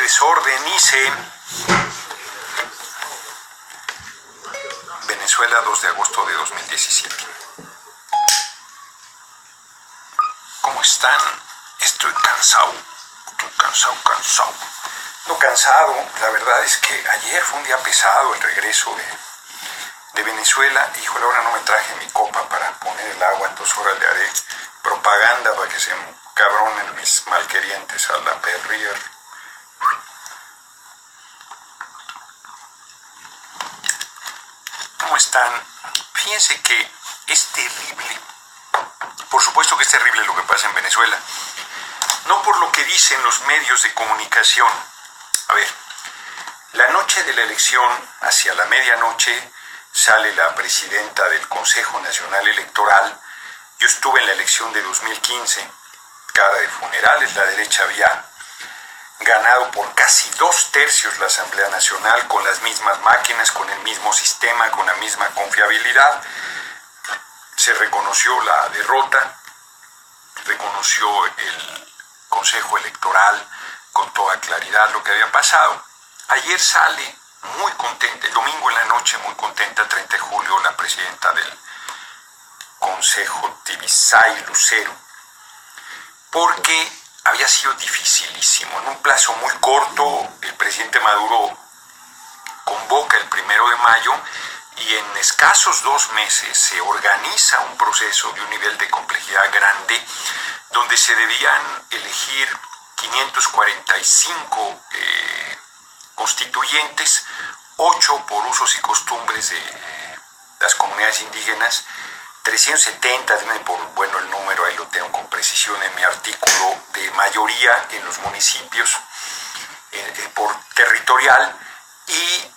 desordenice. Venezuela, 2 de agosto de 2017. ¿Cómo están? Estoy cansado. No cansado, la verdad es que ayer fue un día pesado el regreso de Venezuela. Híjole, ahora no me traje mi copa para poner el agua, entonces ahora le haré propaganda para que se cabronen mis malquerientes a la perrier. ¿Cómo están? Fíjense que es terrible. Por supuesto que es terrible lo que pasa en Venezuela. No por lo que dicen los medios de comunicación. A ver, la noche de la elección, hacia la medianoche, sale la presidenta del Consejo Nacional Electoral. Yo estuve en la elección de 2015, cara de funerales, la derecha había ganado por casi 2/3 la Asamblea Nacional, con las mismas máquinas, con el mismo sistema, con la misma confiabilidad. Se reconoció la derrota, reconoció el Consejo Electoral con toda claridad lo que había pasado. Ayer sale muy contenta, el domingo en la noche muy contenta, 30 de julio, la presidenta del Consejo, Tibisay Lucero, porque había sido dificilísimo. En un plazo muy corto, el presidente Maduro convoca el 1 de mayo y en escasos 2 meses se organiza un proceso de un nivel de complejidad grande donde se debían elegir 545 constituyentes, 8 por usos y costumbres de las comunidades indígenas, 370, dime por bueno el número, ahí lo tengo con precisión en mi artículo, de mayoría en los municipios, por territorial y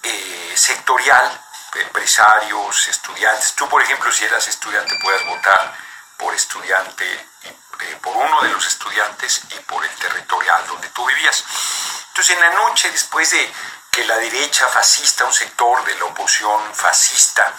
sectorial, empresarios, estudiantes. Tú, por ejemplo, si eras estudiante, puedas votar por estudiante, por uno de los estudiantes y por el territorial donde tú vivías. Entonces, en la noche, después de que la derecha fascista, un sector de la oposición fascista,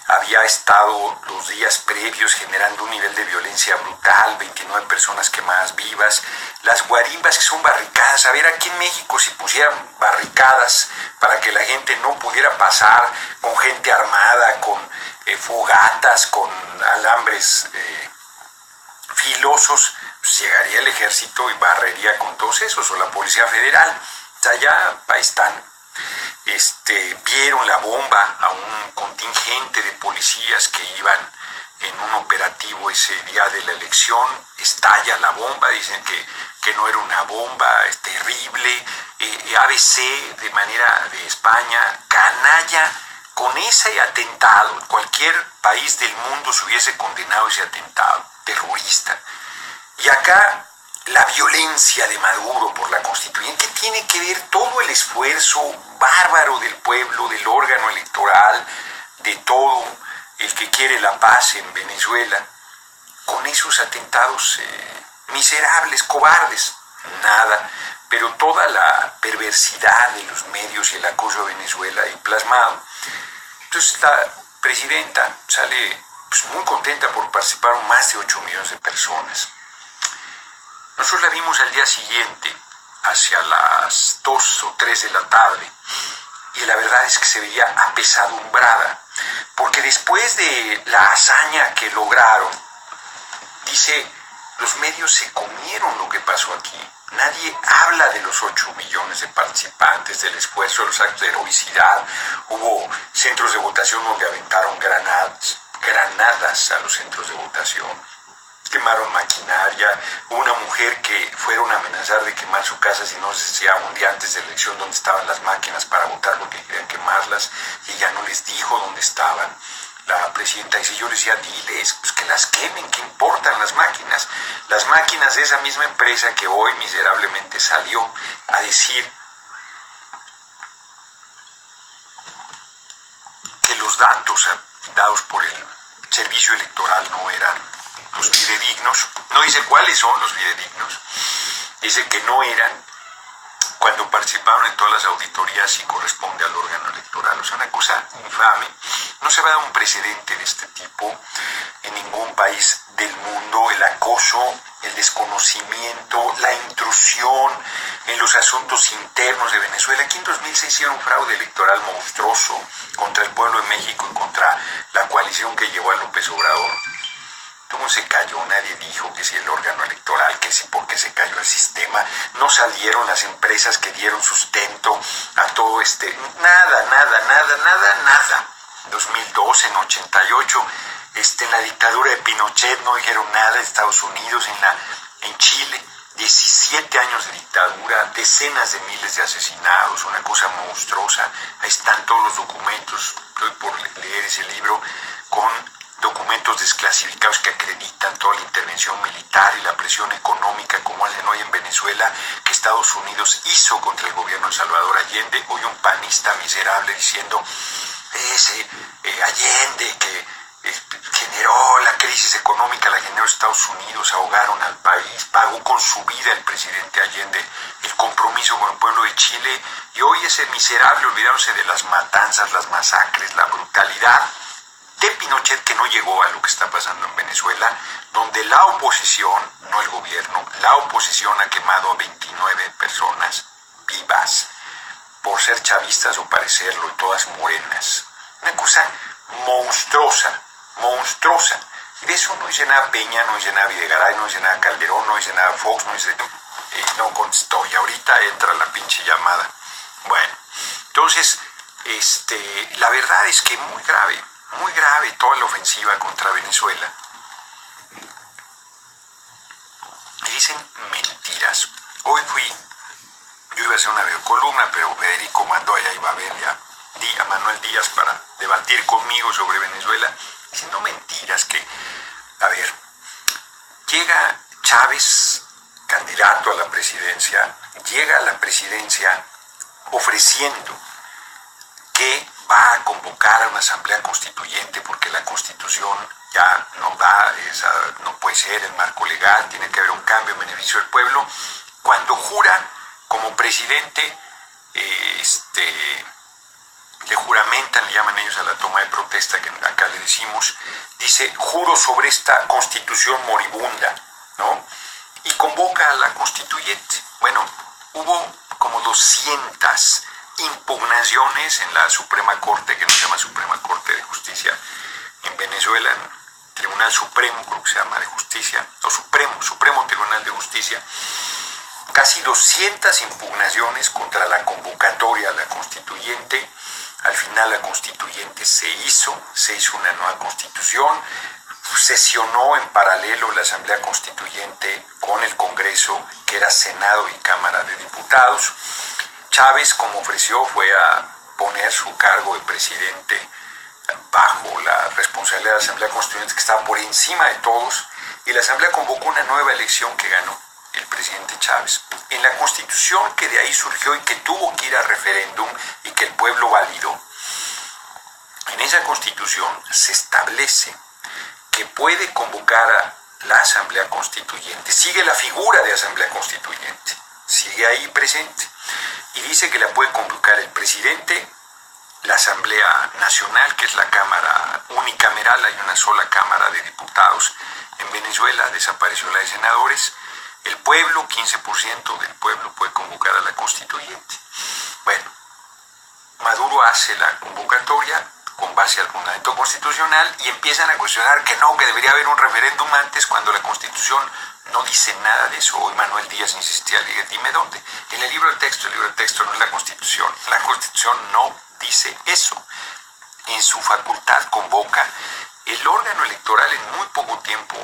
había estado los días previos generando un nivel de violencia brutal, 29 personas quemadas vivas, las guarimbas, que son barricadas. A ver, aquí en México, si pusieran barricadas para que la gente no pudiera pasar, con gente armada, con fogatas, con alambres filosos, pues llegaría el ejército y barrería con todos esos, o la Policía Federal. O sea, ya ahí están. Vieron la bomba a un contingente de policías que iban en un operativo ese día de la elección. Estalla la bomba, dicen que no era una bomba, es terrible. ABC, de manera de España, canalla, con ese atentado. Cualquier país del mundo se hubiese condenado ese atentado terrorista. Y acá la violencia de Maduro por la constituyente. ¿Qué tiene que ver todo el esfuerzo bárbaro del pueblo, del órgano electoral, de todo el que quiere la paz en Venezuela, con esos atentados miserables, cobardes? Nada, pero toda la perversidad de los medios y el acoso a Venezuela ahí plasmado. Entonces la presidenta sale pues muy contenta por participar más de 8 millones de personas. Nosotros la vimos al día siguiente, hacia las 2 o 3 de la tarde, y la verdad es que se veía apesadumbrada, porque después de la hazaña que lograron, dice, los medios se comieron lo que pasó aquí. Nadie habla de los 8 millones de participantes, del esfuerzo, de los actos de heroicidad. Hubo centros de votación donde aventaron granadas a los centros de votación. Quemaron maquinaria. Hubo una mujer que fueron a amenazar de quemar su casa si no se hacía un día antes de la elección donde estaban las máquinas para votar porque querían quemarlas, y ella no les dijo dónde estaban. La presidenta dice, yo les decía, diles, pues que las quemen, ¿qué importan las máquinas? Las máquinas de esa misma empresa que hoy miserablemente salió a decir que los datos dados por el servicio electoral no eran los fidedignos. No dice cuáles son los fidedignos, dice que no eran cuando participaron en todas las auditorías y corresponde al órgano electoral. O sea, una cosa infame. No se va a dar un precedente de este tipo en ningún país del mundo. El acoso, el desconocimiento, la intrusión, en los asuntos internos de Venezuela. Aquí en 2006 hicieron un fraude electoral monstruoso contra el pueblo de México y contra la coalición que llevó a López Obrador. ¿Cómo se cayó? Nadie dijo que si el órgano electoral, que si porque se cayó el sistema, no salieron las empresas que dieron sustento a todo nada. 2012, en 88, en la dictadura de Pinochet no dijeron nada, Estados Unidos, en Chile, 17 años de dictadura, decenas de miles de asesinados, una cosa monstruosa. Ahí están todos los documentos, estoy por leer ese libro, con documentos desclasificados que acreditan toda la intervención militar y la presión económica como hacen hoy en Venezuela, que Estados Unidos hizo contra el gobierno de Salvador Allende. Hoy un panista miserable diciendo ese Allende que generó la crisis económica, la generó Estados Unidos, ahogaron al país, pagó con su vida el presidente Allende el compromiso con el pueblo de Chile, y hoy ese miserable olvidándose de las matanzas, las masacres, la brutalidad de Pinochet, que no llegó a lo que está pasando en Venezuela, donde la oposición, no el gobierno, la oposición ha quemado a 29 personas vivas por ser chavistas o parecerlo, y todas morenas. Una cosa monstruosa. De eso no dice nada Peña, no dice nada Videgaray, no dice nada Calderón, no dice nada Fox, no dice... no contestó, y ahorita entra la pinche llamada. Bueno, entonces, la verdad es que muy grave toda la ofensiva contra Venezuela. Y dicen mentiras. Hoy yo iba a hacer una videocolumna, pero Federico mandó, allá iba a ver ya a Manuel Díaz para debatir conmigo sobre Venezuela, diciendo mentiras que, a ver, llega Chávez, candidato a la presidencia, llega a la presidencia ofreciendo que va a convocar a una asamblea constituyente porque la Constitución ya no da, no puede ser el marco legal, tiene que haber un cambio en beneficio del pueblo. Cuando jura como presidente, le juramentan, le llaman ellos a la toma de protesta, que acá le decimos, dice, juro sobre esta Constitución moribunda, ¿no? Y convoca a la constituyente. Bueno, hubo como 200 impugnaciones en la Suprema Corte, que no se llama Suprema Corte de Justicia en Venezuela, en Tribunal Supremo, creo que se llama, de Justicia, o Supremo Tribunal de Justicia. Casi 200 impugnaciones contra la convocatoria a la constituyente. Al final la constituyente se hizo una nueva constitución, sesionó en paralelo la Asamblea Constituyente con el Congreso, que era Senado y Cámara de Diputados. Chávez, como ofreció, fue a poner su cargo de presidente bajo la responsabilidad de la Asamblea Constituyente, que estaba por encima de todos, y la Asamblea convocó una nueva elección que ganó el presidente Chávez. En la Constitución que de ahí surgió y que tuvo que ir a referéndum y que el pueblo validó, en esa Constitución se establece que puede convocar a la Asamblea Constituyente, sigue la figura de Asamblea Constituyente, sigue ahí presente, y dice que la puede convocar el presidente, la Asamblea Nacional, que es la Cámara unicameral, hay una sola Cámara de Diputados. En Venezuela desapareció la de senadores. El pueblo, 15% del pueblo puede convocar a la constituyente. Bueno, Maduro hace la convocatoria con base al fundamento constitucional y empiezan a cuestionar que no, que debería haber un referéndum antes, cuando la Constitución no dice nada de eso. Hoy Manuel Díaz insistía, le dije, dime dónde. En el libro de texto no es la Constitución. La Constitución no dice eso. En su facultad convoca. El órgano electoral en muy poco tiempo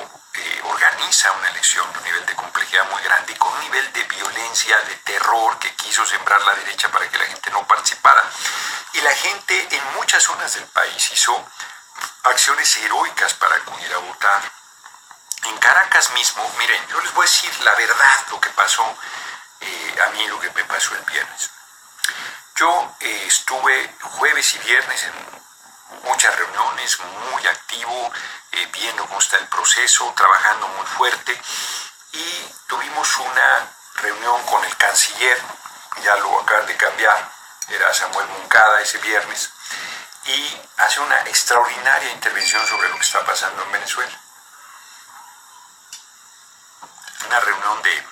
organiza una elección de un nivel de complejidad muy grande y con un nivel de violencia, de terror que quiso sembrar la derecha para que la gente no participara. Y la gente en muchas zonas del país hizo acciones heroicas para acudir a votar. En Caracas mismo, miren, yo les voy a decir la verdad, lo que pasó a mí, lo que me pasó el viernes. Yo estuve jueves y viernes en muchas reuniones, muy activo, viendo cómo está el proceso, trabajando muy fuerte, y tuvimos una reunión con el canciller, ya lo acaban de cambiar, era Samuel Moncada ese viernes, y hace una extraordinaria intervención sobre lo que está pasando en Venezuela. Una reunión de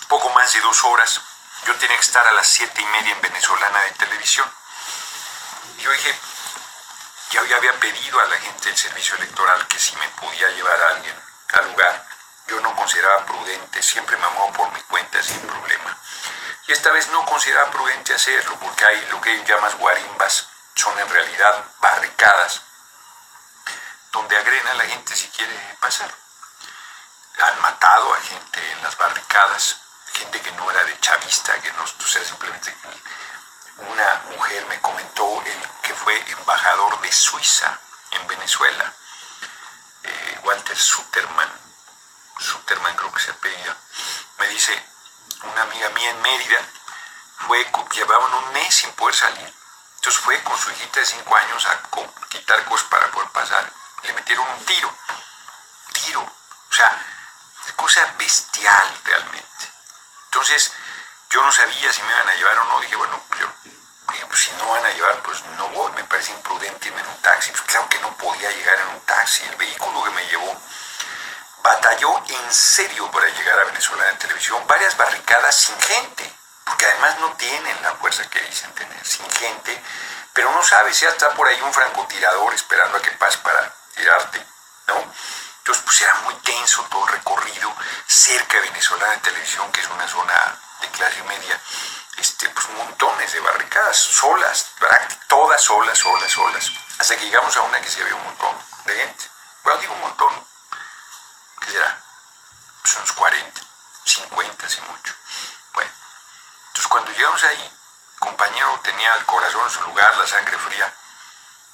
poco más de 2 horas, Yo tenía que estar a las 7:30 en Venezolana de Televisión. Yo dije, ya había pedido a la gente del servicio electoral que si me podía llevar a alguien al lugar. Yo no consideraba prudente, siempre me muevo por mi cuenta sin problema. Y esta vez no consideraba prudente hacerlo, porque hay lo que llamas guarimbas, son en realidad barricadas, donde agreden a la gente si quiere pasar. Han matado a gente en las barricadas, gente que no era de chavista, que no, o sea, simplemente una mujer me comentó que fue embajador de Suiza en Venezuela, Walter Suterman creo que se apellida, me dice, una amiga mía en Mérida, llevaban un mes sin poder salir, entonces fue con su hijita de 5 años a quitar cosas para poder pasar, le metieron un tiro, o sea, cosa bestial realmente. Entonces, yo no sabía si me iban a llevar o no. Dije, bueno, pues si no van a llevar, pues no voy. Me parece imprudente irme en un taxi. Pues claro que no podía llegar en un taxi. El vehículo que me llevó batalló en serio para llegar a Venezolana de Televisión. Varias barricadas sin gente, porque además no tienen la fuerza que dicen tener, sin gente. Pero no sabes, ya está por ahí un francotirador esperando a que pase para tirarte, ¿no? Entonces, pues era muy tenso todo el recorrido cerca de Venezolana de Televisión, que es una zona de clase media, pues montones de barricadas, solas, todas solas, hasta que llegamos a una que se ve un montón de gente. Bueno, digo un montón, ¿qué será? Pues unos 40, 50, si mucho. Bueno, entonces cuando llegamos ahí, el compañero tenía el corazón en su lugar, la sangre fría,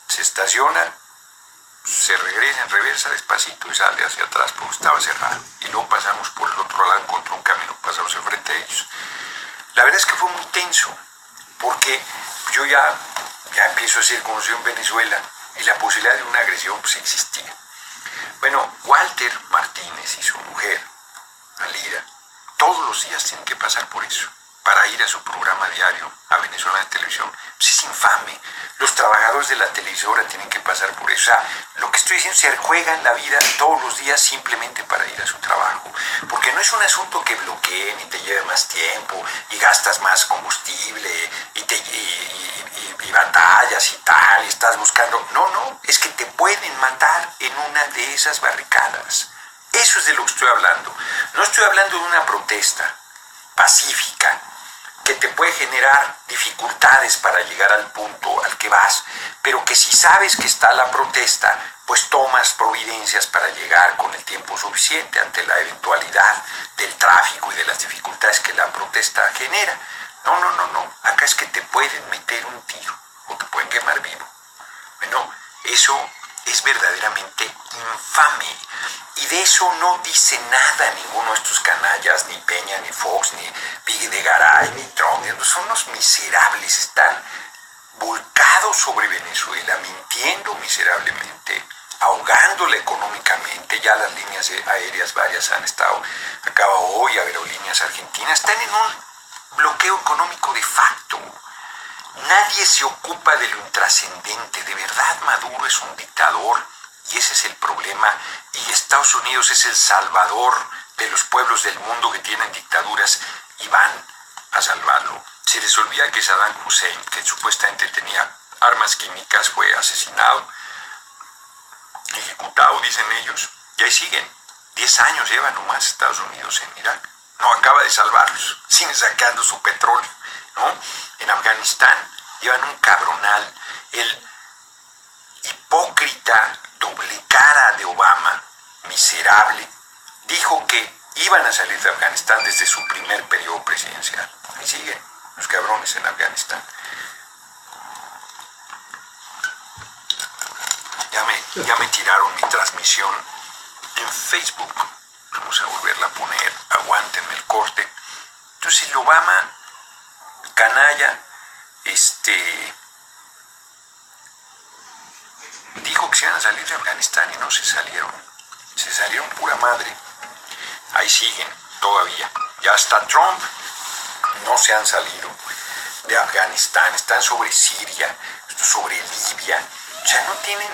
se estaciona, se regresa en reversa despacito y sale hacia atrás porque estaba cerrado. Y luego pasamos por el otro lado, contra un camino, pasamos enfrente de ellos. La verdad es que fue muy tenso, porque yo ya empiezo a ser conocido en Venezuela y la posibilidad de una agresión pues existía. Bueno, Walter Martínez y su mujer, Alira, todos los días tienen que pasar por eso para ir a su programa diario a Venezolana de Televisión. Pues es infame. Los trabajadores de la televisora tienen que pasar por eso. O sea, lo que estoy diciendo, se juegan la vida todos los días simplemente para ir a su trabajo. Porque no es un asunto que bloqueen y te lleve más tiempo y gastas más combustible y batallas y tal, y estás buscando. No, es que te pueden matar en una de esas barricadas. Eso es de lo que estoy hablando. No estoy hablando de una protesta pacífica que te puede generar dificultades para llegar al punto al que vas, pero que si sabes que está la protesta, pues tomas providencias para llegar con el tiempo suficiente ante la eventualidad del tráfico y de las dificultades que la protesta genera. No, acá es que te pueden meter un tiro o te pueden quemar vivo. Bueno, eso es verdaderamente infame. Y de eso no dice nada ninguno de estos canallas, ni Peña, ni Fox, ni Videgaray, ni Trump. Son unos miserables, están volcados sobre Venezuela, mintiendo miserablemente, ahogándola económicamente. Ya las líneas aéreas varias han estado, acaba hoy aerolíneas argentinas, están en un bloqueo económico de facto. Nadie se ocupa de lo intrascendente. De verdad, Maduro es un dictador y ese es el problema. Y Estados Unidos es el salvador de los pueblos del mundo que tienen dictaduras y van a salvarlo. Se les olvida que Saddam Hussein, que supuestamente tenía armas químicas, fue asesinado, ejecutado, dicen ellos, y ahí siguen. 10 años lleva nomás Estados Unidos en Irak. No acaba de salvarlos, siguen sacando su petróleo, ¿no? En Afganistán llevan un cabronal. El hipócrita doble cara de Obama, miserable, dijo que iban a salir de Afganistán desde su primer periodo presidencial. Ahí siguen los cabrones en Afganistán. Ya me tiraron mi transmisión en Facebook. Vamos a volverla a poner. Aguántenme el corte. Entonces el Obama canalla dijo que se iban a salir de Afganistán y no se salieron. Se salieron pura madre. Ahí siguen todavía. Ya hasta Trump no se han salido de Afganistán. Están sobre Siria, sobre Libia. O sea, no tienen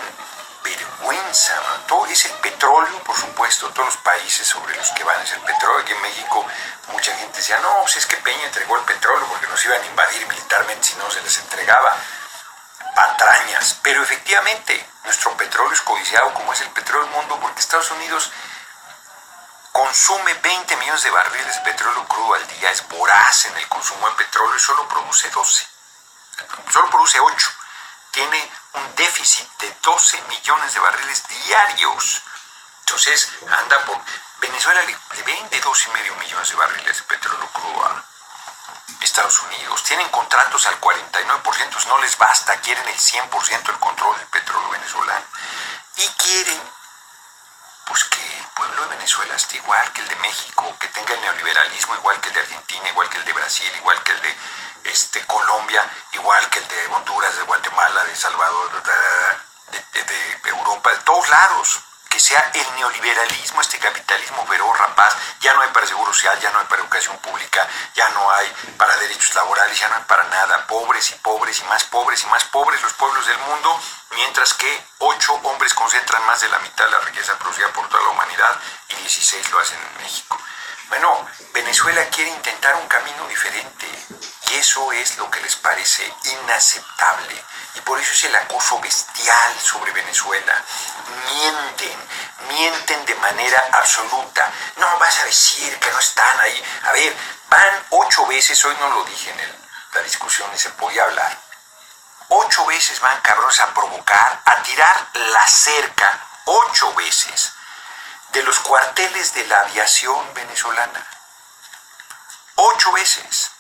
vergüenza, ¿no? Todo es el petróleo, por supuesto, todos los países sobre los que van es el petróleo. Aquí en México mucha gente decía, no, pues es que Peña entregó el petróleo porque nos iban a invadir militarmente si no se les entregaba. Patrañas, pero efectivamente nuestro petróleo es codiciado como es el petróleo del mundo porque Estados Unidos consume 20 millones de barriles de petróleo crudo al día, es voraz en el consumo de petróleo y solo produce 12, solo produce 8, tiene un déficit de 12 millones de barriles diarios. Entonces anda por... Venezuela le vende 2,5 millones de barriles de petróleo crudo a Estados Unidos, tienen contratos al 49%, no les basta, quieren el 100% del control del petróleo venezolano y quieren pues que el pueblo de Venezuela esté igual que el de México, que tenga el neoliberalismo igual que el de Argentina, igual que el de Brasil, igual que el de Colombia, igual que el de Honduras, de Guatemala, de Salvador, de Europa, de todos lados. Que sea el neoliberalismo, este capitalismo feroz, rapaz, ya no hay para seguro social, ya no hay para educación pública, ya no hay para derechos laborales, ya no hay para nada, pobres y pobres y más pobres los pueblos del mundo, mientras que 8 hombres concentran más de la mitad de la riqueza producida por toda la humanidad y 16 lo hacen en México. Bueno, Venezuela quiere intentar un camino diferente y eso es lo que les parece inaceptable y por eso es el acoso bestial sobre Venezuela. Mienten de manera absoluta. No vas a decir que no están ahí. A ver, van 8 veces, hoy no lo dije en la discusión y se podía hablar. 8 veces van cabrones a provocar, a tirar la cerca, 8 veces, de los cuarteles de la aviación venezolana. 8 veces,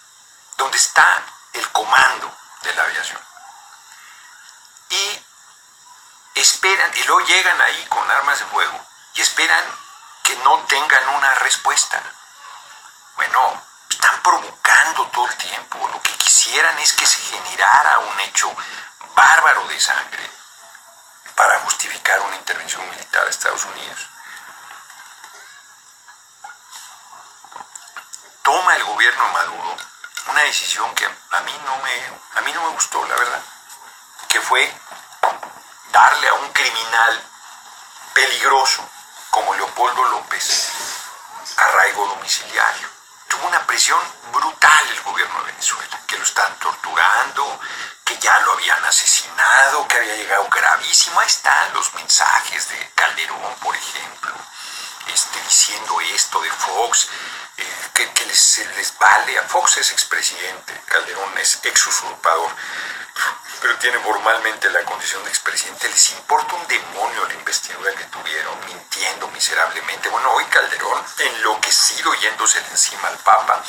donde está el comando de la aviación. Y esperan, y luego llegan ahí con armas de fuego, y esperan que no tengan una respuesta. Bueno, están provocando todo el tiempo. Lo que quisieran es que se generara un hecho bárbaro de sangre para justificar una intervención militar de Estados Unidos. Toma el gobierno de Maduro una decisión que a mí no me gustó, la verdad, que fue darle a un criminal peligroso como Leopoldo López arraigo domiciliario. Tuvo una presión brutal el gobierno de Venezuela, que lo están torturando, que ya lo habían asesinado, que había llegado gravísimo. Ahí están los mensajes de Calderón, por ejemplo, diciendo esto de Fox, que les vale. A Fox es expresidente, Calderón es exusurpador, pero tiene formalmente la condición de expresidente. Les importa un demonio la investidura que tuvieron, mintiendo miserablemente. Bueno, hoy Calderón enloquecido yéndose encima al Papa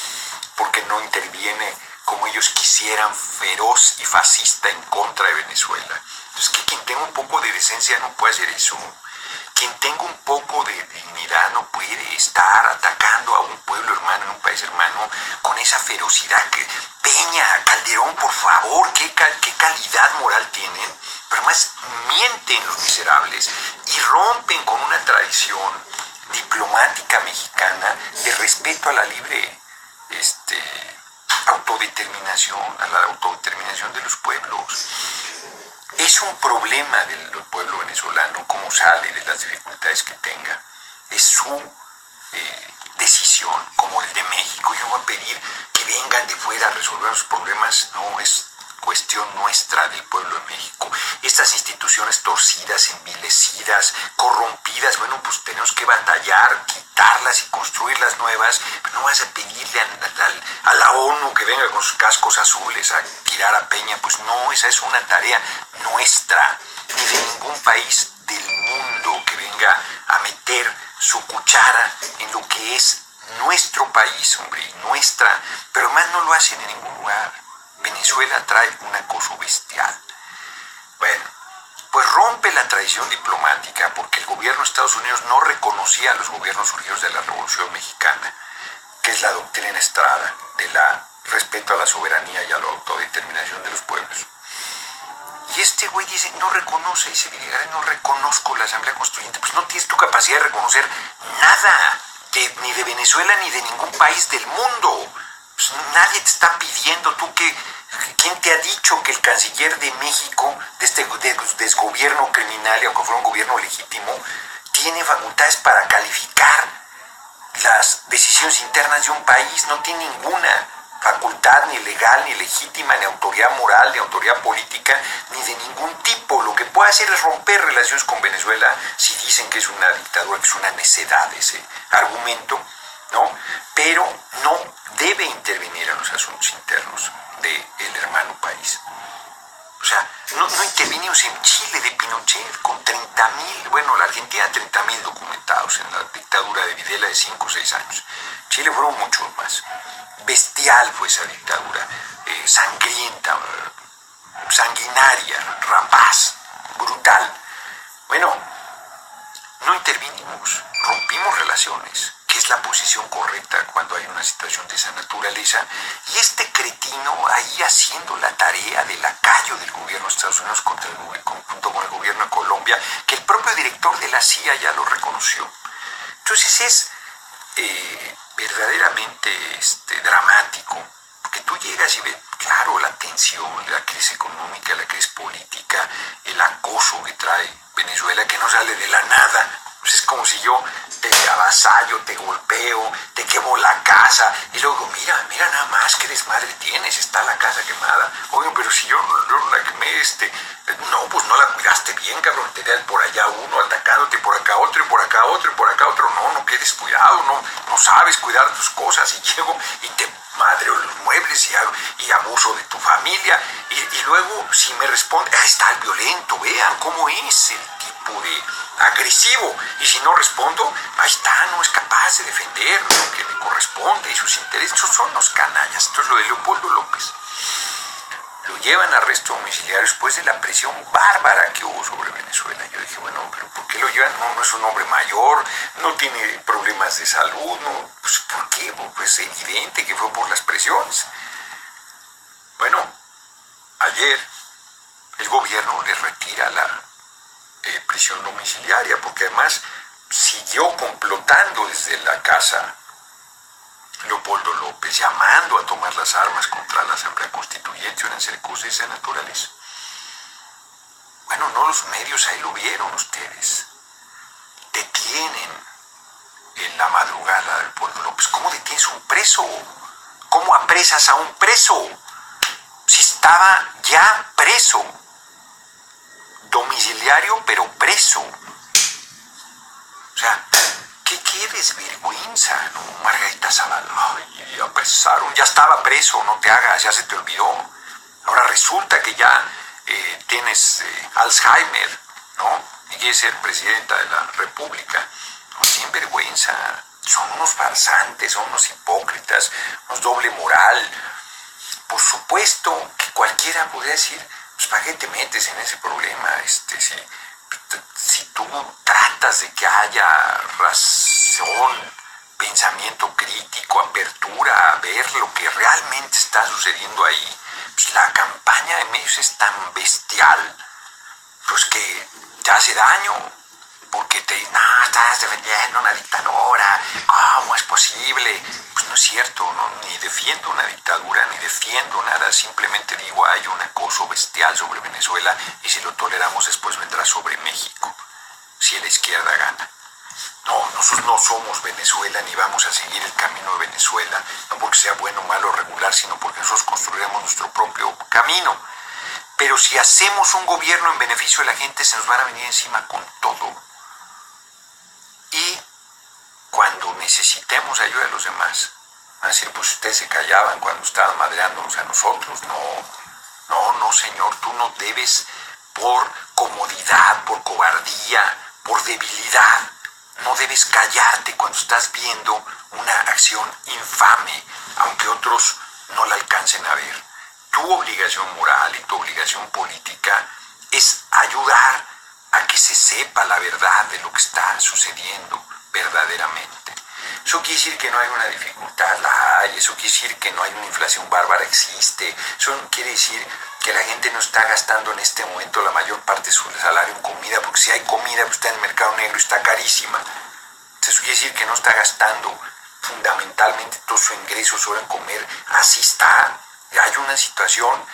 porque no interviene como ellos quisieran, feroz y fascista en contra de Venezuela. Entonces, que quien tenga un poco de decencia no puede hacer eso. Quien tenga un poco de dignidad no puede estar atacando a un pueblo hermano, en un país hermano, con esa ferocidad. Que Peña, Calderón, por favor, qué calidad moral tienen. Pero además mienten los miserables y rompen con una tradición diplomática mexicana de respeto a la libre autodeterminación, a la autodeterminación de los pueblos. Es un problema del pueblo venezolano cómo sale de las dificultades que tenga. Es su decisión, como el de México. Yo voy a pedir que vengan de fuera a resolver los problemas. No es cuestión nuestra del pueblo de México. Estas instituciones torcidas, envilecidas, corrompidas, bueno, pues tenemos que batallar, quitarlas y construir las nuevas, pero no vas a pedirle a la ONU que venga con sus cascos azules a tirar a Peña. Pues no, esa es una tarea nuestra, ni de ningún país del mundo que venga a meter su cuchara en lo que es nuestro país, hombre, y nuestra, pero además no lo hacen en ningún lugar. Venezuela trae un acoso bestial. Bueno, pues rompe la tradición diplomática porque el gobierno de Estados Unidos no reconocía a los gobiernos surgidos de la Revolución Mexicana, que es la doctrina Estrada de la respeto a la soberanía y a la autodeterminación de los pueblos. Y este güey dice, no reconoce, dice, no reconozco la Asamblea Constituyente. Pues no tienes tu capacidad de reconocer nada, ni de Venezuela ni de ningún país del mundo. Pues nadie te está pidiendo, ¿quién te ha dicho que el canciller de México desgobierno criminal, y aunque fuera un gobierno legítimo, tiene facultades para calificar las decisiones internas de un país. No tiene ninguna facultad ni legal, ni legítima, ni autoridad moral, ni autoridad política, ni de ningún tipo. Lo que puede hacer es romper relaciones con Venezuela si dicen que es una dictadura, que es una necedad ese argumento, ¿no? Pero no debe intervenir en los asuntos internos del hermano país. O sea, no intervinimos en Chile de Pinochet con 30,000, bueno, la Argentina 30,000 documentados en la dictadura de Videla de 5 o 6 años. Chile fueron muchos más. Bestial fue esa dictadura, sangrienta, sanguinaria, rapaz, brutal. Bueno, no intervinimos, rompimos relaciones, que es la posición correcta cuando hay una situación de esa naturaleza, y este cretino ahí haciendo la tarea de lacayo del gobierno de Estados Unidos junto con el gobierno de Colombia, que el propio director de la CIA ya lo reconoció. Entonces es verdaderamente dramático, porque tú llegas y ves, claro, la tensión, la crisis económica, la crisis política, el acoso que trae Venezuela, que no sale de la nada. Pues es como si yo te avasallo, te golpeo, te quemo la casa, y luego, mira nada más qué desmadre tienes, está la casa quemada. Oye, pero si yo la quemé, no, pues no la cuidaste bien, cabrón, tenías por allá uno atacándote, por acá otro, y por acá otro, y por acá otro. No quedes cuidado, no sabes cuidar tus cosas, y llego y te madreo los muebles y abuso de tu familia, y luego si me responde, ahí está el violento, vean cómo es el tipo de agresivo, y si no respondo, ahí está, no es capaz de defender lo que le corresponde y sus intereses. Esos son los canallas. Esto es lo de Leopoldo López. Lo llevan a arresto domiciliario después de la presión bárbara que hubo sobre Venezuela. Yo dije, bueno, pero ¿por qué lo llevan? No es un hombre mayor, no tiene problemas de salud, no, pues ¿por qué? Pues es evidente que fue por las presiones. Bueno, ayer el gobierno le retira la prisión domiciliaria, porque además siguió complotando desde la casa Leopoldo López, llamando a tomar las armas contra la Asamblea Constituyente, una serie de cosas de esa naturaleza. Bueno, no los medios, ahí lo vieron ustedes. Detienen en la madrugada a Leopoldo López. ¿Cómo detienes a un preso? ¿Cómo apresas a un preso? Si estaba ya preso. Domiciliario, pero preso. O sea, qué desvergüenza, ¿no? Margarita Zavala, ay, apresaron, ya estaba preso, no te hagas, ya se te olvidó. Ahora resulta que ya tienes Alzheimer, ¿no? Y quieres ser presidenta de la República. No, sin vergüenza, son unos farsantes, son unos hipócritas, unos doble moral. Por supuesto que cualquiera podría decir, pues ¿para qué te metes en ese problema? Si tú tratas de que haya razón, pensamiento crítico, apertura a ver lo que realmente está sucediendo ahí, pues la campaña de medios es tan bestial, pues que te hace daño, porque te dicen, no, estás defendiendo una dictadura, ¿cómo es posible? Pues no es cierto, no, ni defiendo una dictadura, ni defiendo nada, simplemente digo, hay un acoso bestial sobre Venezuela, y si lo toleramos después vendrá sobre México, si la izquierda gana. No, nosotros no somos Venezuela, ni vamos a seguir el camino de Venezuela, no porque sea bueno, malo, regular, sino porque nosotros construiremos nuestro propio camino. Pero si hacemos un gobierno en beneficio de la gente, se nos van a venir encima con todo. Y cuando necesitemos ayuda de los demás, van a decir, pues ustedes se callaban cuando estaban madreándonos a nosotros. No, señor, tú no debes, por comodidad, por cobardía, por debilidad, no debes callarte cuando estás viendo una acción infame, aunque otros no la alcancen a ver. Tu obligación moral y tu obligación política es ayudar a que se sepa la verdad de lo que está sucediendo verdaderamente. Eso quiere decir que no hay una dificultad, la hay. Eso quiere decir que no hay una inflación bárbara, existe. Eso no quiere decir que la gente no está gastando en este momento la mayor parte de su salario en comida, porque si hay comida, pues está en el mercado negro y está carísima. Entonces, eso quiere decir que no está gastando fundamentalmente todo su ingreso solo en comer. Así está. Hay una situación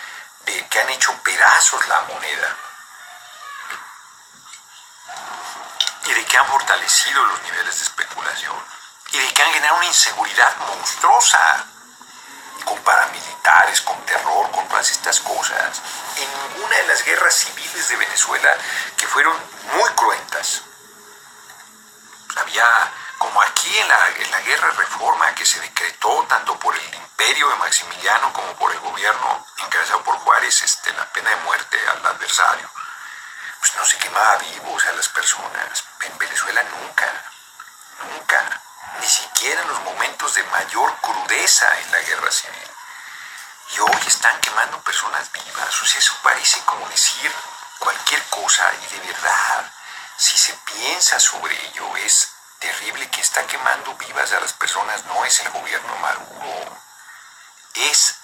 de que han hecho pedazos la moneda. que han fortalecido los niveles de especulación y de que han generado una inseguridad monstruosa, con paramilitares, con terror, con todas estas cosas. En ninguna de las guerras civiles de Venezuela, que fueron muy cruentas, había, como aquí en la guerra reforma que se decretó tanto por el imperio de Maximiliano como por el gobierno encabezado por Juárez, la pena de muerte al adversario, pues no se quemaba vivos a las personas. En Venezuela nunca, ni siquiera en los momentos de mayor crudeza en la guerra civil. Y hoy están quemando personas vivas. O sea, eso parece como decir cualquier cosa, y de verdad, si se piensa sobre ello, es terrible. Que está quemando vivas a las personas no es el gobierno de Maduro, es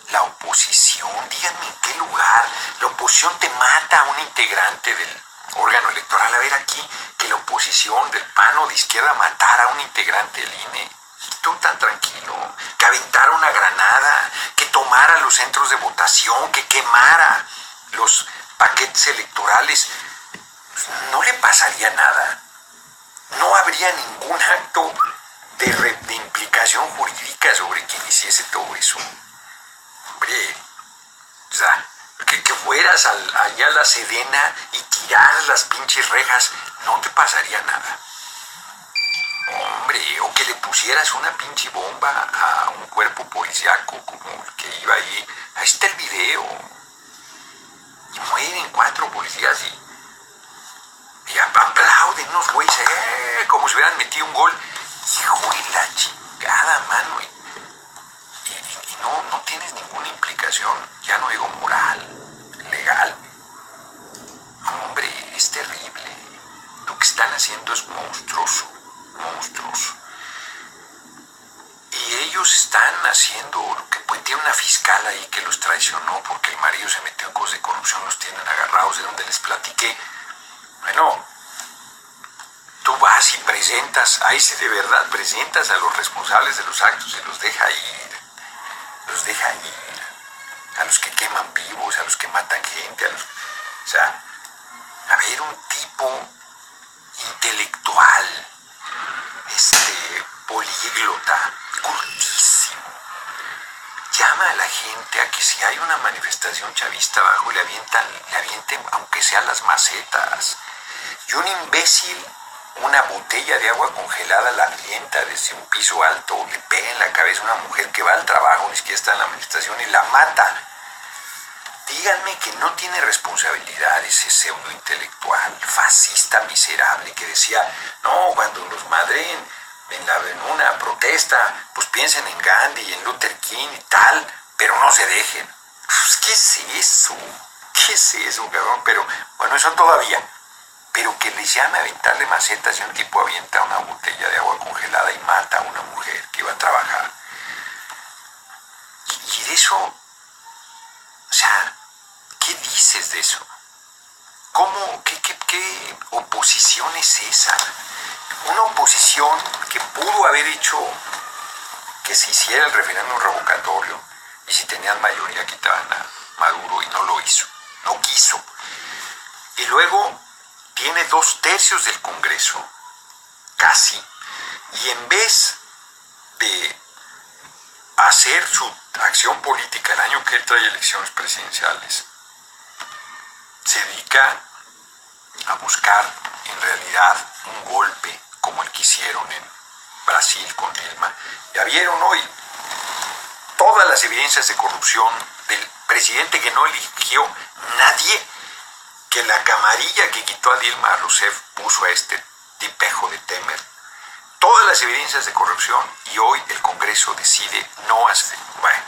la oposición. Díganme en qué lugar la oposición te mata a un integrante del órgano electoral. A ver aquí, que la oposición del PAN o de izquierda matara a un integrante del INE. Tú tan tranquilo, que aventara una granada, que tomara los centros de votación, que quemara los paquetes electorales, no le pasaría nada. No habría ningún acto de implicación jurídica sobre quien hiciese todo eso. Hombre, o sea, que fueras allá a la Sedena y tiraras las pinches rejas, no te pasaría nada. Hombre, o que le pusieras una pinche bomba a un cuerpo policíaco como el que iba ahí. Ahí está el video. Y mueren 4 policías y aplauden unos güeyes, como si hubieran metido un gol. Hijo de la chingada, mano. Y no tienes ninguna implicación, ya no digo moral, legal. Hombre, es terrible. Lo que están haciendo es monstruoso. Y ellos están haciendo lo que pueden. Tiene una fiscal ahí que los traicionó porque el marido se metió en cosas de corrupción, los tienen agarrados, de donde les platiqué. Bueno, tú vas y presentas, ahí sí de verdad presentas a los responsables de los actos y los deja ir. A los que queman vivos, a los que matan gente, o sea, a ver, un tipo intelectual, políglota, cultísimo, llama a la gente a que si hay una manifestación chavista abajo le avienten aunque sean las macetas. Y un imbécil, una botella de agua congelada la avienta desde un piso alto, le pega en la cabeza a una mujer que va al trabajo, ni siquiera está en la manifestación, y la mata. Díganme que no tiene responsabilidad ese pseudo intelectual, fascista miserable, que decía, no, cuando los madren en una protesta, pues piensen en Gandhi y en Luther King y tal, pero no se dejen. Pues, ¿qué es eso? ¿Qué es eso, cabrón? Pero, bueno, eso todavía. Pero que les llame a aventarle macetas y un tipo avienta una botella de agua congelada y mata a una mujer que iba a trabajar. Y de eso, o sea, ¿qué dices de eso? ¿Cómo? ¿Qué oposición es esa? Una oposición que pudo haber hecho que se hiciera el referéndum revocatorio y si tenían mayoría quitaban a Maduro, y no lo hizo, no quiso. Y luego tiene 2/3 del Congreso, casi, y en vez de hacer su acción política el año que entra y elecciones presidenciales, se dedica a buscar en realidad un golpe como el que hicieron en Brasil con Dilma. Ya vieron hoy todas las evidencias de corrupción del presidente que no eligió nadie, que la camarilla que quitó a Dilma Rousseff puso a este tipejo de Temer. Todas las evidencias de corrupción, y hoy el Congreso decide no hacer. Bueno,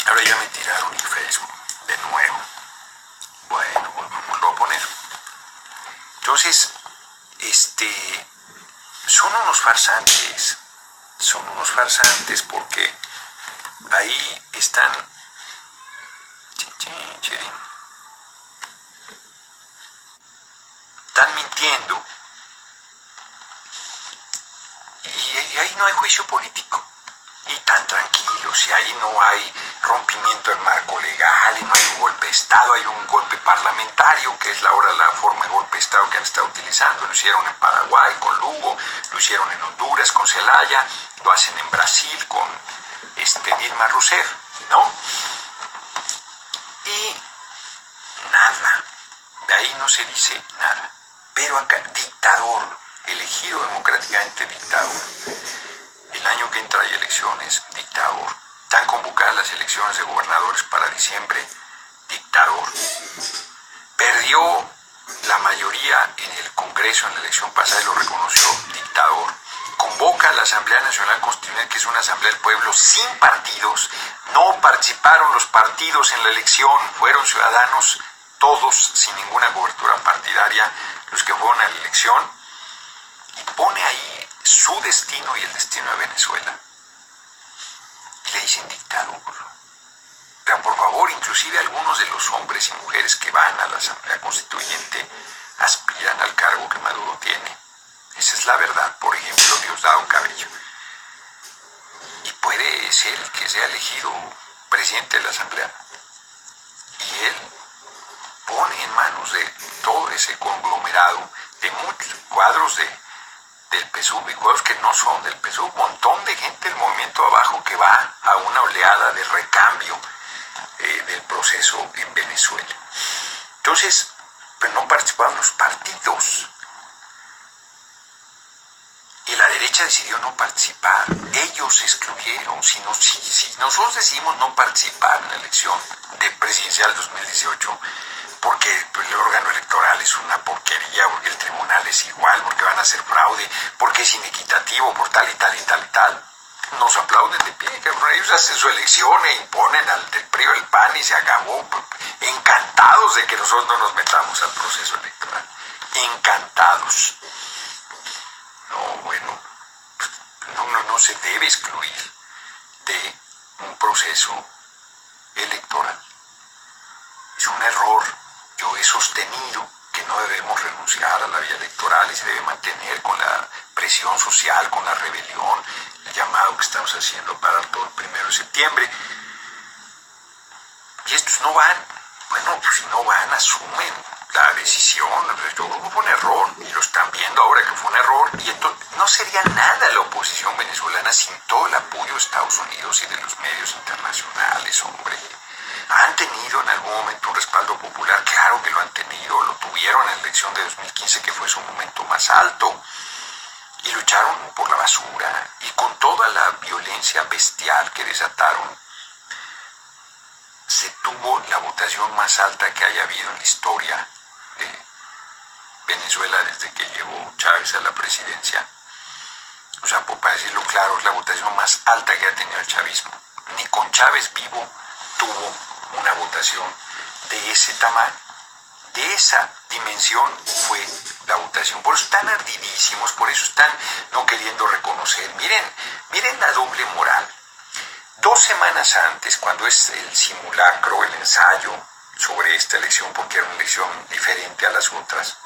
ahora ya me tiraron el Facebook de nuevo. Bueno, volvámoslo a poner. Entonces, son unos farsantes porque ahí están mintiendo y ahí no hay juicio político y tan tranquilos. pues si ahí no hay rompimiento del marco legal y no hay un golpe de Estado, hay un golpe parlamentario, que es ahora la forma de golpe de Estado que han estado utilizando. Lo hicieron en Paraguay con Lugo, lo hicieron en Honduras con Zelaya, lo hacen en Brasil con Dilma Rousseff, ¿no? Y nada, de ahí no se dice nada. Pero acá, dictador, elegido democráticamente dictador. El año que entra hay elecciones, dictador. Están convocadas las elecciones de gobernadores para diciembre, dictador. Perdió la mayoría en el Congreso en la elección pasada y lo reconoció, dictador. Convoca a la Asamblea Nacional Constitucional, que es una asamblea del pueblo sin partidos. No participaron los partidos en la elección, fueron ciudadanos todos sin ninguna cobertura partidaria los que fueron a la elección, y pone ahí su destino y el destino de Venezuela. Y le dicen dictador. Pero por favor, inclusive algunos de los hombres y mujeres que van a la Asamblea Constituyente aspiran al cargo que Maduro tiene. Esa es la verdad. Por ejemplo, Diosdado Cabello. Y puede ser el que sea elegido presidente de la Asamblea. Y él pone en manos de todo ese conglomerado de muchos cuadros del PSUV y cuadros que no son del PSUV, un montón de gente del movimiento abajo que va a una oleada de recambio del proceso en Venezuela. Entonces, pero no participaron los partidos. Y la derecha decidió no participar. Ellos se excluyeron. Si nosotros decidimos no participar en la elección presidencial 2018, porque el órgano electoral es una porquería, porque el tribunal es igual, porque van a hacer fraude, porque es inequitativo, por tal y tal y tal y tal, nos aplauden de pie, cabrón. Ellos hacen su elección e imponen al del PRI o el PAN y se acabó. Encantados de que nosotros no nos metamos al proceso electoral. Encantados. No, bueno, uno no se debe excluir de un proceso electoral. Es un error. Yo he sostenido que no debemos renunciar a la vía electoral y se debe mantener con la presión social, con la rebelión, el llamado que estamos haciendo para todo el 1 de septiembre. Y estos no van. Bueno, pues si no van, asumen la decisión. Yo creo que fue un error y lo están viendo ahora que fue un error. Y entonces no sería nada la oposición venezolana sin todo el apoyo de Estados Unidos y de los medios internacionales, hombre. ¿Han tenido en algún momento un respaldo popular? Claro que lo han tenido, lo tuvieron en la elección de 2015, que fue su momento más alto. Y lucharon por la basura y con toda la violencia bestial que desataron, se tuvo la votación más alta que haya habido en la historia de Venezuela desde que llegó Chávez a la presidencia. O sea, para decirlo claro, es la votación más alta que ha tenido el chavismo. Ni con Chávez vivo tuvo una votación de ese tamaño, de esa dimensión fue la votación. Por eso están ardidísimos, por eso están no queriendo reconocer. Miren la doble moral. 2 semanas antes, cuando es el simulacro, el ensayo sobre esta elección, porque era una elección diferente a las otras,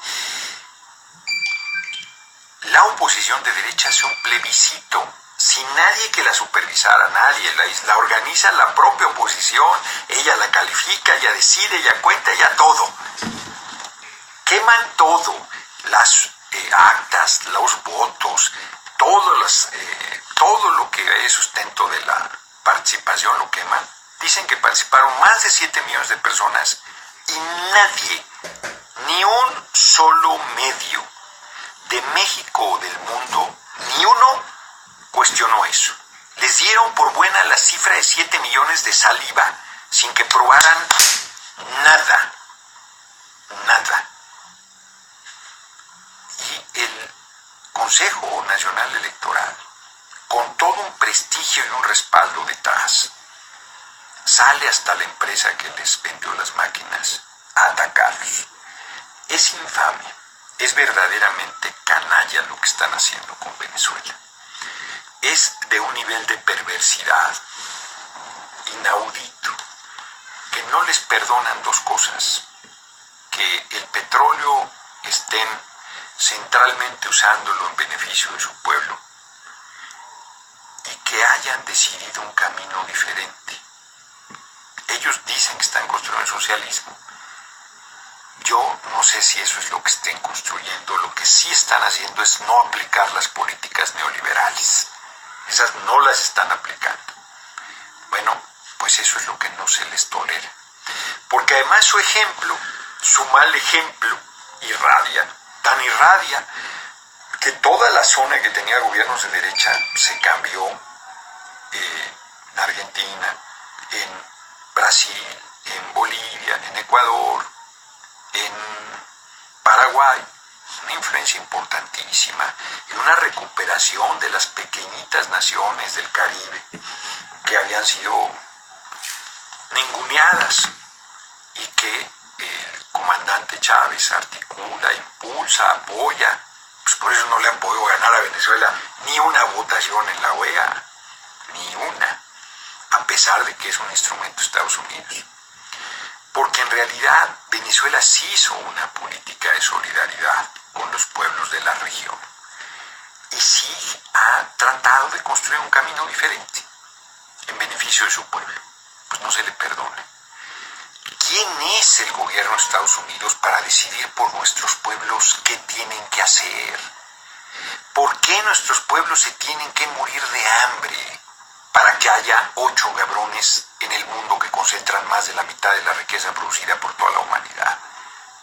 la oposición de derecha hace un plebiscito sin nadie que la supervisara, nadie, la organiza la propia oposición, ella la califica, ella decide, ella cuenta, ella todo. Queman todo, las actas, los votos, todo lo que es sustento de la participación lo queman. Dicen que participaron más de 7 millones de personas y nadie, ni un solo medio de México o del mundo, ni uno cuestionó eso. Les dieron por buena la cifra de 7 millones de saliva, sin que probaran nada. Y el Consejo Nacional Electoral, con todo un prestigio y un respaldo detrás, sale hasta la empresa que les vendió las máquinas a atacarlos. Es infame, es verdaderamente canalla lo que están haciendo con Venezuela. Es de un nivel de perversidad inaudito, que no les perdonan 2 cosas: que el petróleo estén centralmente usándolo en beneficio de su pueblo y que hayan decidido un camino diferente socialismo. Yo no sé si eso es lo que estén construyendo. Lo que sí están haciendo es no aplicar las políticas neoliberales. Esas no las están aplicando. Bueno, pues eso es lo que no se les tolera. Porque además su ejemplo, su mal ejemplo, tan irradia, que toda la zona que tenía gobiernos de derecha se cambió en Argentina, en Brasil, en Bolivia, en Ecuador, en Paraguay, una influencia importantísima en una recuperación de las pequeñitas naciones del Caribe que habían sido ninguneadas y que el comandante Chávez articula, impulsa, apoya. Pues por eso no le han podido ganar a Venezuela ni una votación en la OEA, ni una, a pesar de que es un instrumento de Estados Unidos. Porque en realidad Venezuela sí hizo una política de solidaridad con los pueblos de la región y sí ha tratado de construir un camino diferente en beneficio de su pueblo. Pues no se le perdona. ¿Quién es el gobierno de Estados Unidos para decidir por nuestros pueblos qué tienen que hacer? ¿Por qué nuestros pueblos se tienen que morir de hambre para que haya 8 cabrones en el mundo que concentran más de la mitad de la riqueza producida por toda la humanidad?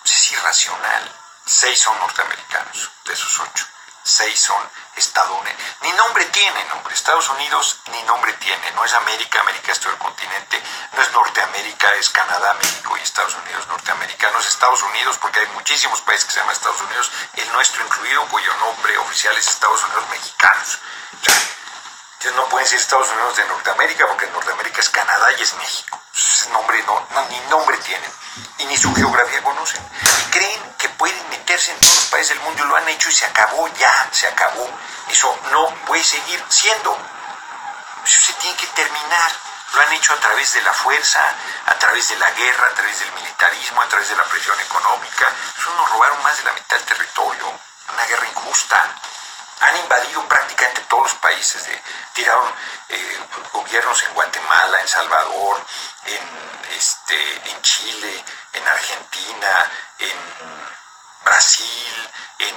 Pues es irracional. 6 son norteamericanos, de esos 8. 6 son estadounidenses. Ni nombre tienen, hombre. Estados Unidos ni nombre tiene. No es América, América es todo el continente. No es Norteamérica, es Canadá, México y Estados Unidos, Norteamérica. No es Estados Unidos porque hay muchísimos países que se llaman Estados Unidos, el nuestro incluido, cuyo nombre oficial es Estados Unidos Mexicanos. O sea, entonces no pueden ser Estados Unidos de Norteamérica porque Norteamérica es Canadá y es México. Ese nombre ni nombre tienen y ni su geografía conocen. Y creen que pueden meterse en todos los países del mundo y lo han hecho y se acabó ya, se acabó. Eso no puede seguir siendo. Eso se tiene que terminar. Lo han hecho a través de la fuerza, a través de la guerra, a través del militarismo, a través de la presión económica. Eso nos robaron más de la mitad del territorio. Una guerra injusta. Han invadido prácticamente todos los países, tiraron gobiernos en Guatemala, en Salvador, en Chile, en Argentina, en Brasil, en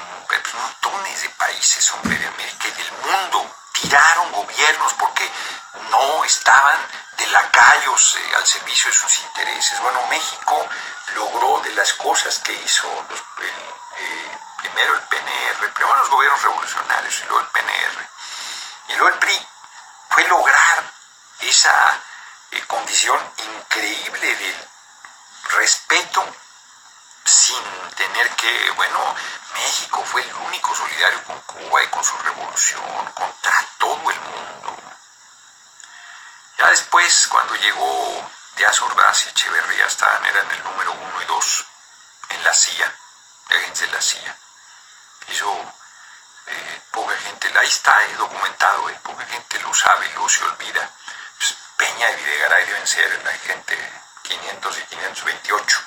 montones de países, hombre, de América y del mundo. Tiraron gobiernos porque no estaban de lacayos al servicio de sus intereses. Bueno, México logró de las cosas que hizo primero el PNR, primero los gobiernos revolucionarios y luego el PNR, y luego el PRI, fue lograr esa condición increíble de respeto sin tener que, México fue el único solidario con Cuba y con su revolución, contra todo el mundo. Ya después, cuando llegó Díaz Ordaz y Echeverría, eran el número 1 y 2 en la CIA, de agentes de la CIA. Eso poca gente, ahí está documentado, poca gente lo sabe, lo se olvida. Pues Peña y Videgaray deben ser la gente 500 y 528.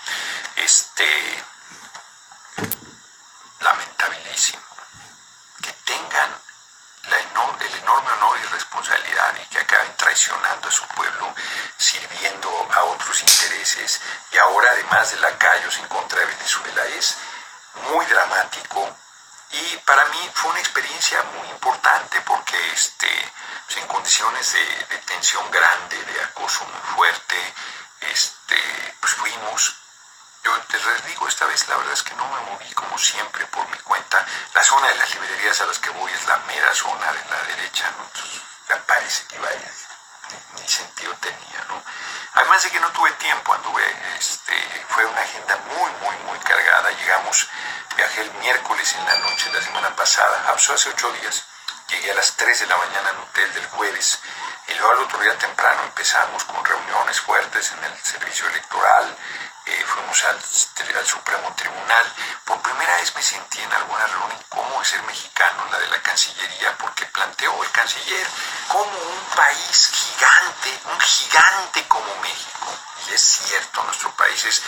Lamentabilísimo que tengan el enorme honor y responsabilidad y que acaben traicionando a su pueblo, sirviendo a otros intereses y ahora además de lacayos en contra de Venezuela. Es muy dramático. Y para mí fue una experiencia muy importante porque en condiciones de tensión grande, de acoso muy fuerte, pues fuimos. Yo les digo, esta vez la verdad es que no me moví como siempre por mi cuenta. La zona de las librerías a las que voy es la mera zona de la derecha, ¿no? Entonces, me parece que vaya, ni sentido tenía, ¿no? Además de que no tuve tiempo, fue una agenda muy, muy, muy cargada. Viajé el miércoles en la noche de la semana pasada, hace 8 días. Llegué a las 3 de la mañana al hotel del jueves y luego al otro día temprano empezamos con reuniones fuertes en el servicio electoral. Fuimos al Supremo Tribunal. Por primera vez me sentí en alguna reunión incómodo de ser mexicano, la de la Cancillería, porque planteó el canciller como un país gigante, un gigante como México. Y es cierto, nuestro país es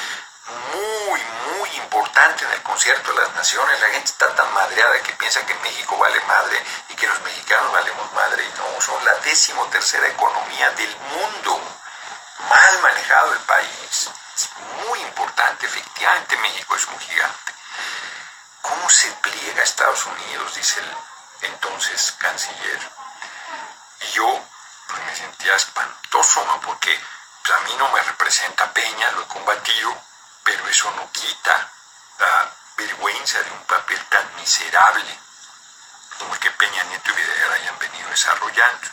muy, muy importante en el concierto de las naciones. La gente está tan madreada que piensa que México vale madre y que los mexicanos valemos madre, y no, son la 13ª economía del mundo. Mal manejado el país, gigante, efectivamente México es un gigante. ¿Cómo se pliega Estados Unidos?, dice el entonces canciller. Y yo pues, me sentía espantoso, ¿no? Porque pues, a mí no me representa Peña, lo he combatido, pero eso no quita la vergüenza de un papel tan miserable como el que Peña Nieto y Videgaray hayan venido desarrollando.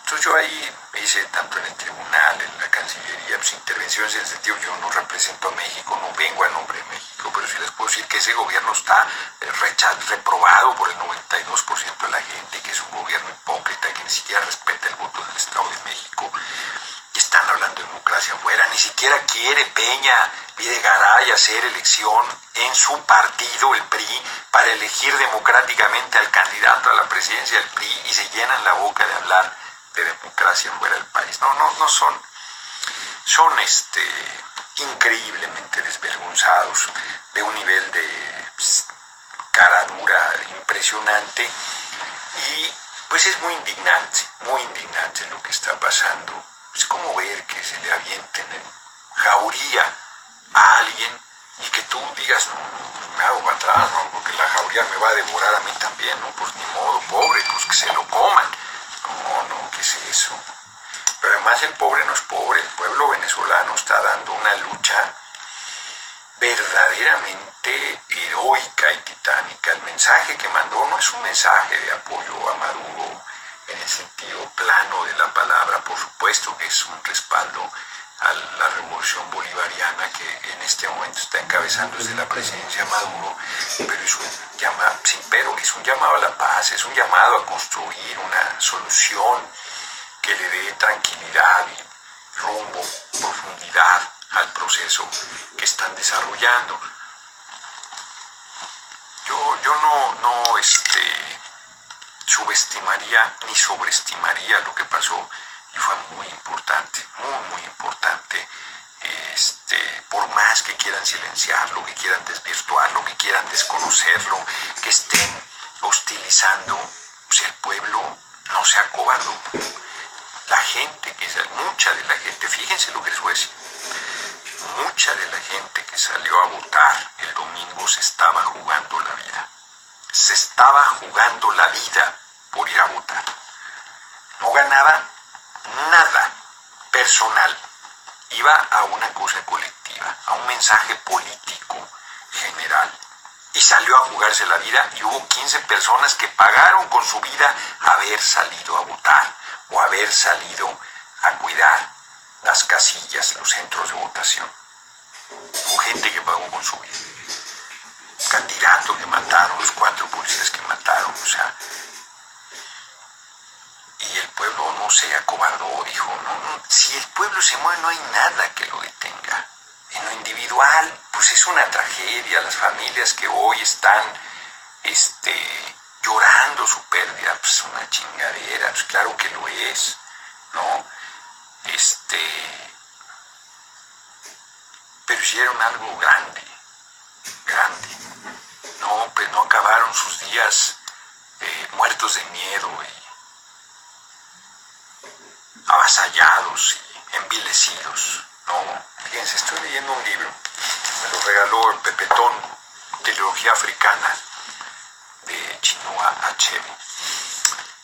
Entonces yo ahí hice, tanto en el tribunal, en la Cancillería, pues, intervenciones en el sentido, yo no represento a México, no vengo a nombre de México, pero sí les puedo decir que ese gobierno está reprobado por el 92% de la gente, que es un gobierno hipócrita, que ni siquiera respeta el voto del Estado de México. Y están hablando de democracia afuera, ni siquiera quiere Peña Videgaray hacer elección en su partido, el PRI, para elegir democráticamente al candidato a la presidencia del PRI, y se llenan la boca de hablar de democracia fuera del país. No son increíblemente desvergonzados, de un nivel de cara dura impresionante, y pues es muy indignante lo que está pasando. Es como ver que se le avienten en jauría a alguien y que tú digas, no, me hago para atrás, ¿no? Porque la jauría me va a devorar a mí también, ¿no? Pues ni modo, pobre, pues que se lo coman. No, ¿qué es eso? Pero además el pobre no es pobre, el pueblo venezolano está dando una lucha verdaderamente heroica y titánica. El mensaje que mandó no es un mensaje de apoyo a Maduro en el sentido plano de la palabra, por supuesto que es un respaldo a la revolución bolivariana que en este momento está encabezando desde la presidencia Maduro, pero es un llamado a la paz, es un llamado a construir una solución que le dé tranquilidad y rumbo, profundidad al proceso que están desarrollando. Yo no subestimaría ni sobreestimaría lo que pasó, y fue muy importante, muy importante. Por más que quieran silenciarlo, que quieran desvirtuarlo, que quieran desconocerlo, que estén hostilizando, pues el pueblo no se acobardó. La gente, mucha de la gente, fíjense lo que les voy a decir, mucha de la gente que salió a votar el domingo se estaba jugando la vida. Se estaba jugando la vida por ir a votar. No ganaba nada personal. Iba a una cosa colectiva, a un mensaje político general. Y salió a jugarse la vida, y hubo 15 personas que pagaron con su vida haber salido a votar o haber salido a cuidar las casillas, los centros de votación. Hubo gente que pagó con su vida. Candidato que mataron, los 4 policías que mataron, y el pueblo no se acobardó, dijo, no, si el pueblo se mueve no hay nada que lo detenga. En lo individual, pues es una tragedia, las familias que hoy están llorando su pérdida, pues una chingadera, pues claro que lo es, ¿no? Pero hicieron algo grande, no, pues no acabaron sus días muertos de miedo y avasallados y envilecidos. No, fíjense, estoy leyendo un libro, me lo regaló el Pepetón, Teología Africana, de Chinua Achebe.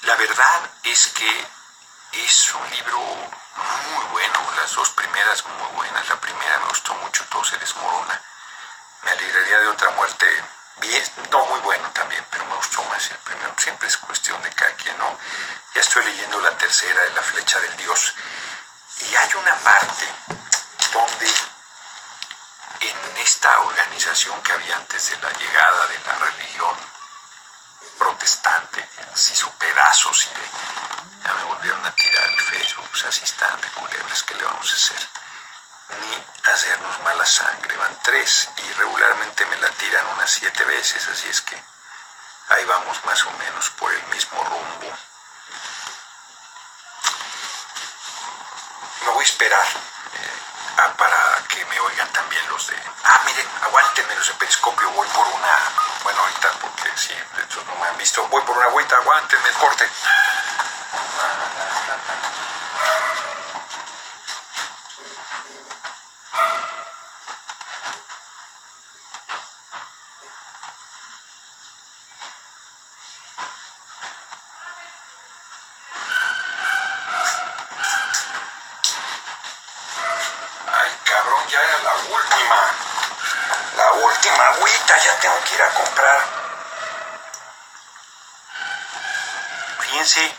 La verdad es que es un libro muy bueno, las 2 primeras muy buenas. La primera me gustó mucho, Todo se desmorona. Me alegraría de otra muerte, bien, no, muy bueno también, pero me gustó más el primero. Siempre es cuestión de cada quien, ¿no? Ya estoy leyendo la tercera, de La flecha del Dios. Y hay una parte donde en esta organización que había antes de la llegada de la religión protestante, se hizo pedazos y ya me volvieron a tirar el Facebook, pues así están de culebras, ¿qué le vamos a hacer? Ni hacernos mala sangre, van 3 y regularmente me la tiran unas 7 veces, así es que ahí vamos más o menos por el mismo rumbo. Me voy a esperar para que me oigan también los de... miren, aguántenme los de Periscopio, voy por una... Bueno, ahorita porque sí, de hecho no me han visto. Voy por una vuelta, aguántenme el corte. agüita, ya tengo que ir a comprar. Fíjense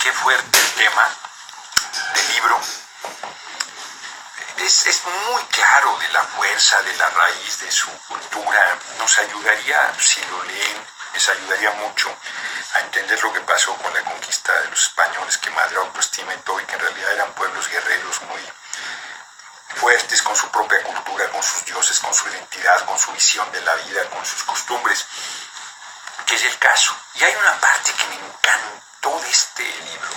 qué fuerte el tema del libro. Es muy claro de la fuerza, de la raíz de su cultura. Nos ayudaría, si lo leen, les ayudaría mucho a entender lo que pasó con la conquista de los españoles, que madre autoestima y todo, y que en realidad eran pueblos guerreros muy fuertes con su propia cultura, con sus dioses, con su identidad, con su visión de la vida, con sus costumbres, que es el caso. Y hay una parte que me encantó de este libro.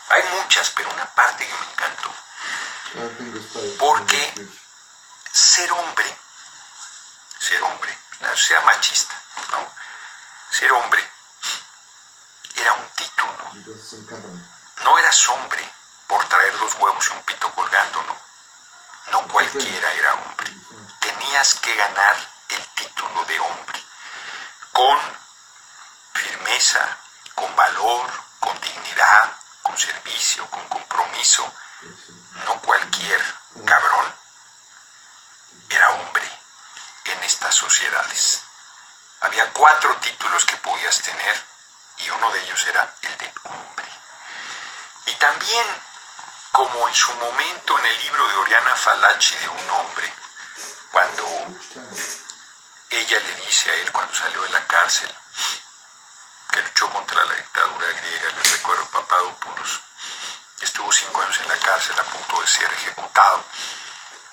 Hay muchas, pero una parte que me encantó. Porque ser hombre, no sea machista, ¿no? Ser hombre era un título. No eras hombre por traer 2 huevos y un pito colgando, no. No cualquiera era hombre. Tenías que ganar el título de hombre. Con firmeza, con valor, con dignidad, con servicio, con compromiso. No cualquier cabrón era hombre en estas sociedades. Había 4 títulos que podías tener y uno de ellos era el de hombre. Y también, como en su momento en el libro de Oriana Fallaci de un hombre, cuando ella le dice a él cuando salió de la cárcel, que luchó contra la dictadura griega, les recuerdo, Papadopoulos, estuvo 5 años en la cárcel a punto de ser ejecutado,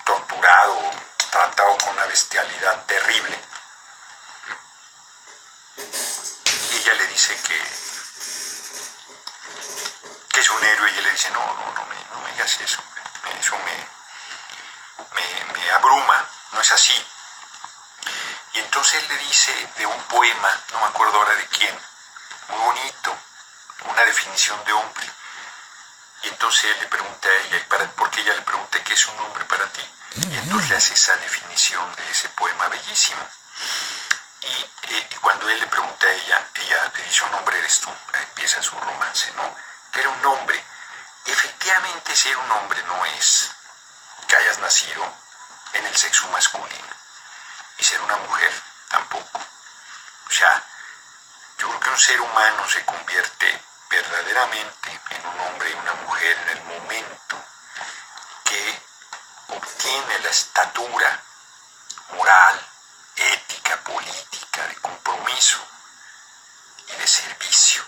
torturado, tratado con una bestialidad terrible. Y ella le dice que es un héroe, y él le dice, no me digas eso, eso me abruma, no es así. Y entonces él le dice de un poema, no me acuerdo ahora de quién, muy bonito, una definición de hombre. Y entonces él le pregunta a ella, porque ella le pregunta qué es un hombre para ti. Y entonces le hace esa definición de ese poema bellísimo. Y cuando él le pregunta a ella le dice, un hombre eres tú. Ahí empieza su romance, ¿no? Pero un hombre, efectivamente ser un hombre no es que hayas nacido en el sexo masculino. Y ser una mujer tampoco. O sea, yo creo que un ser humano se convierte verdaderamente en un hombre y una mujer en el momento que obtiene la estatura moral, ética, política, de compromiso y de servicio,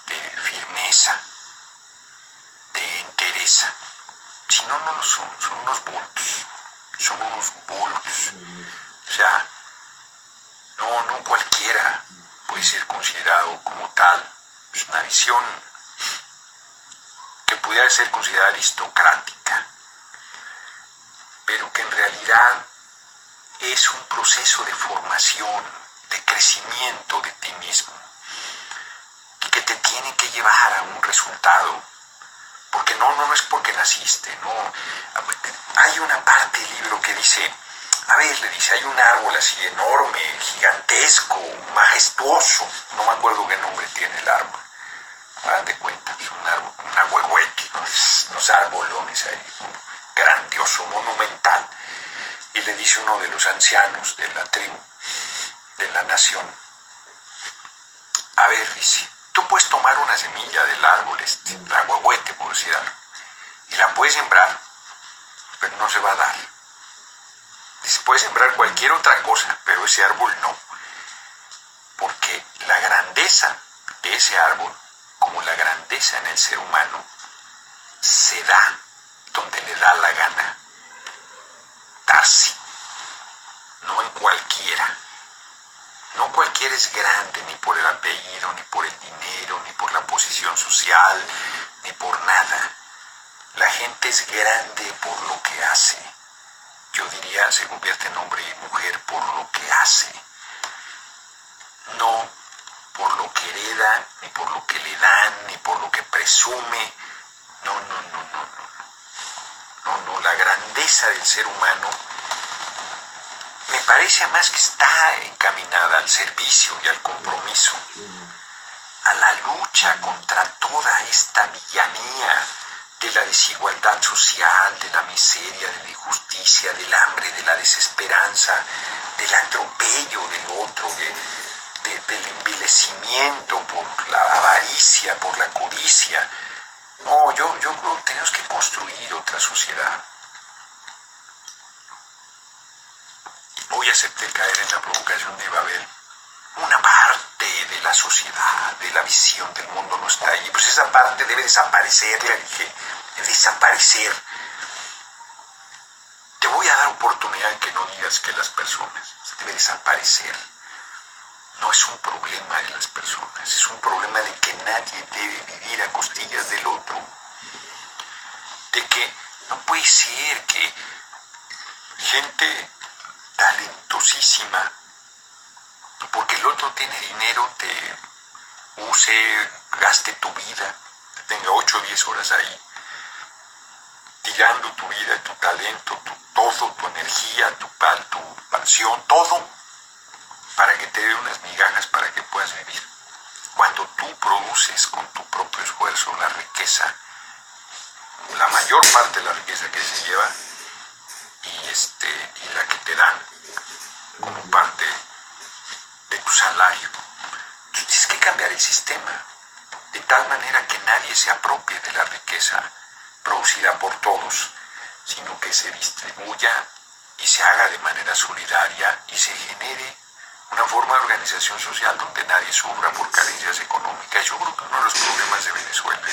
de firmeza, de entereza. Si no, no lo son unos bultos, son unos bultos. O sea, no cualquiera puede ser considerado como tal. Es una visión que pudiera ser considerada aristocrática, pero que en realidad es un proceso de formación, de crecimiento de ti mismo, y que te tiene que llevar a un resultado, porque no es porque naciste, no. Hay una parte del libro que dice, a ver, le dice, hay un árbol así enorme, gigantesco, majestuoso, no me acuerdo qué nombre tiene el árbol, hagan de cuenta, es un árbol, un ahuehuete, unos arbolones ahí, grandioso, monumental. Y le dice uno de los ancianos de la tribu, de la nación, a ver, dice, tú puedes tomar una semilla del árbol el ahuehuete, por decir algo, y la puedes sembrar, pero no se va a dar. Dice, puedes sembrar cualquier otra cosa, pero ese árbol no, porque la grandeza de ese árbol, como la grandeza en el ser humano, se da donde le da la gana darse, no en cualquiera. No cualquiera es grande, ni por el apellido, ni por el dinero, ni por la posición social, ni por nada. La gente es grande por lo que hace. Yo diría, se convierte en hombre y mujer por lo que hace. No por lo que hereda, ni por lo que le dan, ni por lo que presume. No. La grandeza del ser humano me parece además que está encaminada al servicio y al compromiso, a la lucha contra toda esta villanía de la desigualdad social, de la miseria, de la injusticia, del hambre, de la desesperanza, del atropello del otro, del envilecimiento por la avaricia, por la codicia. No, yo creo que tenemos que construir otra sociedad. Hoy acepté caer en la provocación de Babel. Una parte de la sociedad, de la visión del mundo no está ahí. Pues esa parte debe desaparecer, le dije, debe desaparecer. Te voy a dar oportunidad en que no digas que las personas, debe desaparecer. No es un problema de las personas, es un problema de que nadie debe vivir a costillas del otro. De que no puede ser que gente talentosísima, porque el otro tiene dinero, te use, gaste tu vida, tenga 8 o 10 horas ahí, tirando tu vida, tu talento, todo, tu energía, tu pasión, todo, para que te dé unas migajas para que puedas vivir. Cuando tú produces con tu propio esfuerzo la riqueza, la mayor parte de la riqueza que se lleva, y la que te dan como parte de tu salario. Entonces tienes que cambiar el sistema de tal manera que nadie se apropie de la riqueza producida por todos, sino que se distribuya y se haga de manera solidaria y se genere una forma de organización social donde nadie sufra por carencias económicas. Yo creo que uno de los problemas de Venezuela,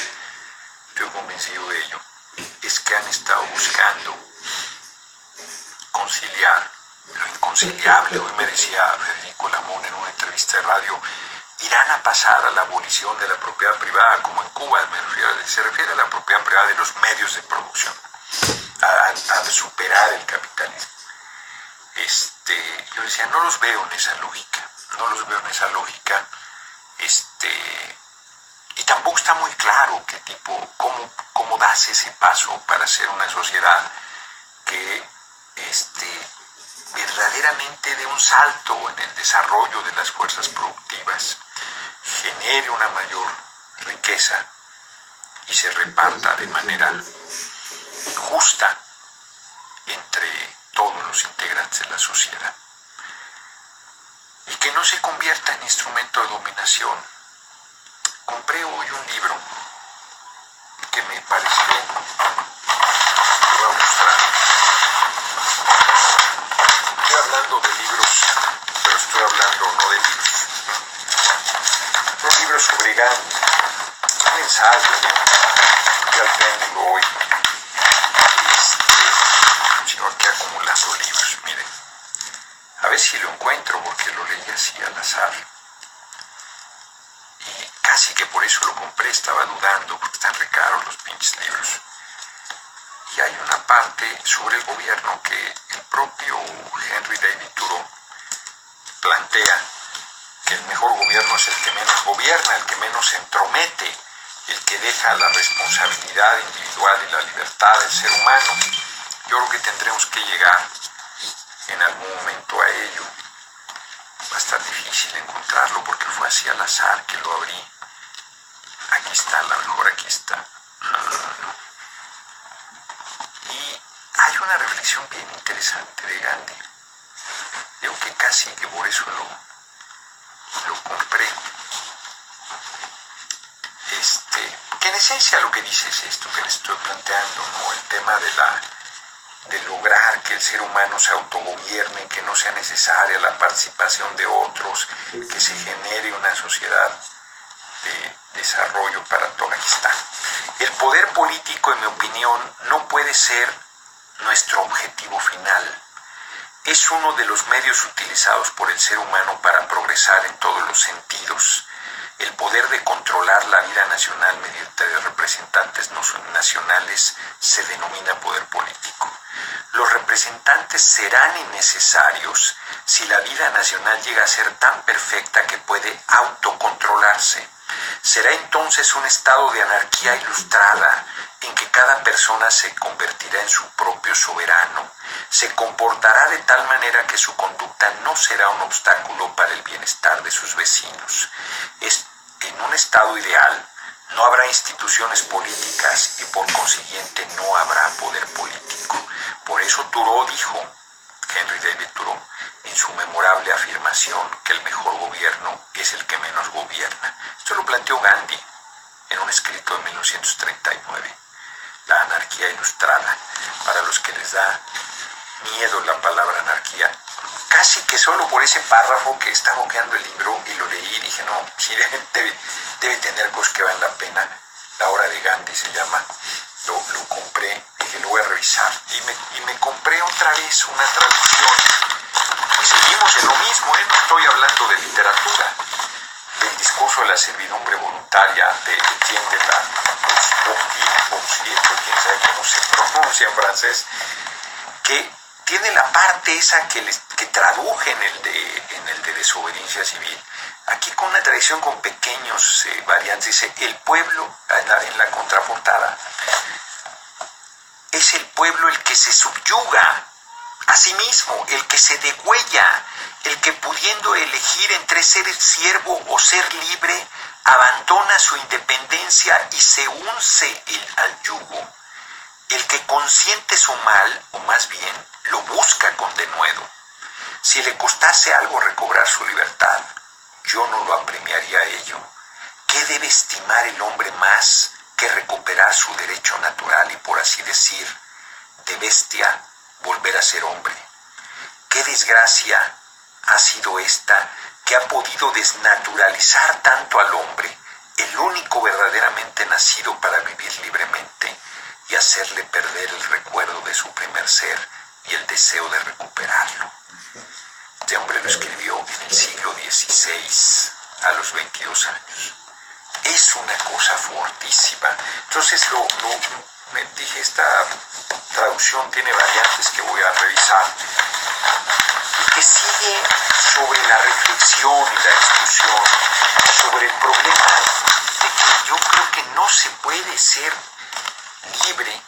estoy convencido de ello, es que han estado buscando conciliar lo inconciliable. Hoy me decía Federico Lamón en una entrevista de radio, irán a pasar a la abolición de la propiedad privada, como en Cuba, se refiere a la propiedad privada de los medios de producción, a superar el capitalismo. Yo decía, no los veo en esa lógica, y tampoco está muy claro cómo das ese paso para ser una sociedad que verdaderamente dé un salto en el desarrollo de las fuerzas productivas, genere una mayor riqueza y se reparta de manera justa entre todos los integrantes de la sociedad, y que no se convierta en instrumento de dominación. Compré hoy un libro que me pareció, te voy a mostrar. Estoy hablando de libros, pero estoy hablando no de libros. Un libro sobre Gandhi, un ensayo que al tengo hoy. Un señor que acumulando libros, miren. A ver si lo encuentro porque lo leí así al azar. Y casi que por eso lo compré, estaba dudando porque están re caros los pinches libros. Y hay una parte sobre el gobierno que el propio Henry David Thoreau plantea que el mejor gobierno es el que menos gobierna, el que menos se entromete, el que deja la responsabilidad individual y la libertad del ser humano. Yo creo que tendremos que llegar en algún momento a ello. Va a estar difícil encontrarlo porque fue así al azar que lo abrí. Aquí está, a lo mejor aquí está. Y hay una reflexión bien interesante de Gandhi. Digo que casi que por eso lo compré. Que en esencia lo que dice es esto que les estoy planteando, ¿no? El tema de lograr que el ser humano se autogobierne, que no sea necesaria la participación de otros, que se genere una sociedad de desarrollo para todo. Aquí está. El poder político, en mi opinión, no puede ser nuestro objetivo final. Es uno de los medios utilizados por el ser humano para progresar en todos los sentidos. El poder de controlar la vida nacional mediante representantes nacionales se denomina poder político. Los representantes serán innecesarios si la vida nacional llega a ser tan perfecta que puede autocontrolarse. Será entonces un estado de anarquía ilustrada en que cada persona se convertirá en su propio soberano. Se comportará de tal manera que su conducta no será un obstáculo para el bienestar de sus vecinos. En un estado ideal, no habrá instituciones políticas y por consiguiente no habrá poder político. Por eso Thoreau dijo, Henry David Thoreau, en su memorable afirmación que el mejor gobierno es el que menos gobierna. Esto lo planteó Gandhi en un escrito de 1939, La anarquía ilustrada. Para los que les da miedo la palabra anarquía, casi que solo por ese párrafo que estaba hojeando el libro y lo leí y dije, no, sí, debe tener cosas que valen la pena. La obra de Gandhi se llama, lo compré, dije, lo voy a revisar y me compré otra vez una traducción. Y seguimos en lo mismo, no estoy hablando de literatura, del discurso de la servidumbre voluntaria de Etienne de la Bourdieu, quién sabe cómo se pronuncia en francés, que tiene la parte esa que traduje en el de desobediencia civil. Aquí con una tradición con pequeños variantes, dice, el pueblo, en la contraportada, es el pueblo el que se subyuga a sí mismo, el que se degüella, el que pudiendo elegir entre ser siervo o ser libre, abandona su independencia y se unce al yugo. El que consiente su mal, o más bien, lo busca con denuedo. Si le costase algo recobrar su libertad, yo no lo apremiaría a ello. ¿Qué debe estimar el hombre más que recuperar su derecho natural y, por así decir, de bestia, volver a ser hombre? ¿Qué desgracia ha sido esta que ha podido desnaturalizar tanto al hombre, el único verdaderamente nacido para vivir libremente, y hacerle perder el recuerdo de su primer ser y el deseo de recuperarlo? Este hombre lo escribió en el siglo XVI, a los 22 años. Es una cosa fortísima. Entonces me dije, esta traducción tiene variantes que voy a revisar, y que sigue sobre la reflexión y la discusión sobre el problema de que yo creo que no se puede ser libre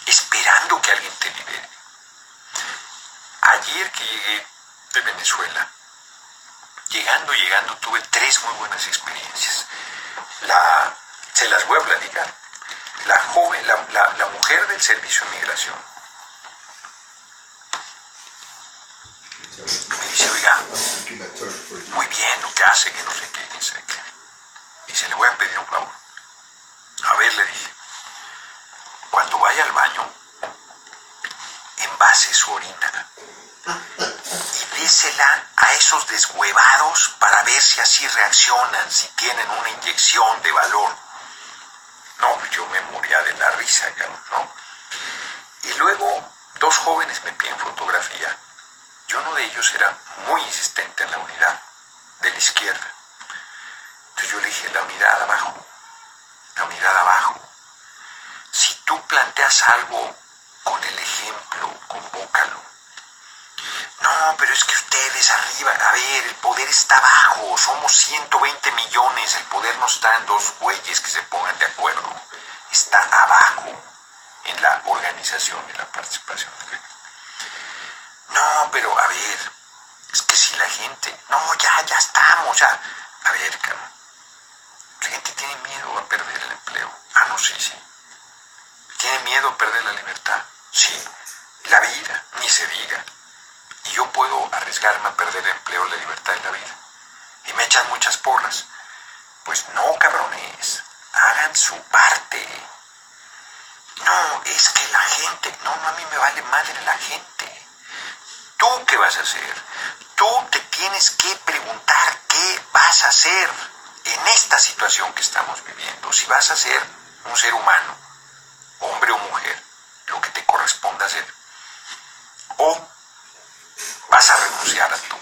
esperando que alguien te libere. Ayer que llegué de Venezuela, llegando tuve 3 muy buenas experiencias. Se las voy a platicar. La mujer del servicio de migración me dice, oiga, muy bien lo que hace, que no sé qué, que sé qué. Dice, le voy a pedir un favor. A ver, le dije, cuando vaya al baño, envase su orina y désela a esos deshuevados para ver si así reaccionan, si tienen una inyección de valor. No, yo me moría de la risa, ¿no? Y luego 2 jóvenes me piden fotografía, y uno de ellos era muy insistente en la unidad de la izquierda. Entonces yo le dije, la unidad abajo. Si tú planteas algo con el ejemplo, convócalo. No, pero es que ustedes arriba, a ver, el poder está abajo, somos 120 millones, el poder no está en 2 güeyes que se pongan de acuerdo, está abajo en la organización y la participación. No, pero a ver, es que si la gente, no, ya estamos, ya, a ver, cabrón, la gente tiene miedo a perder el empleo. Ah, no, sí. ¿Tiene miedo a perder la libertad? Sí. La vida, ni se diga. Y yo puedo arriesgarme a perder el empleo, la libertad y la vida. Y me echan muchas porras. Pues no, cabrones, hagan su parte. No, es que la gente, no, a mí me vale madre la gente. ¿Tú qué vas a hacer? Tú te tienes que preguntar qué vas a hacer en esta situación que estamos viviendo. Si vas a ser un ser humano, hombre o mujer, lo que te corresponda hacer, o vas a renunciar a tu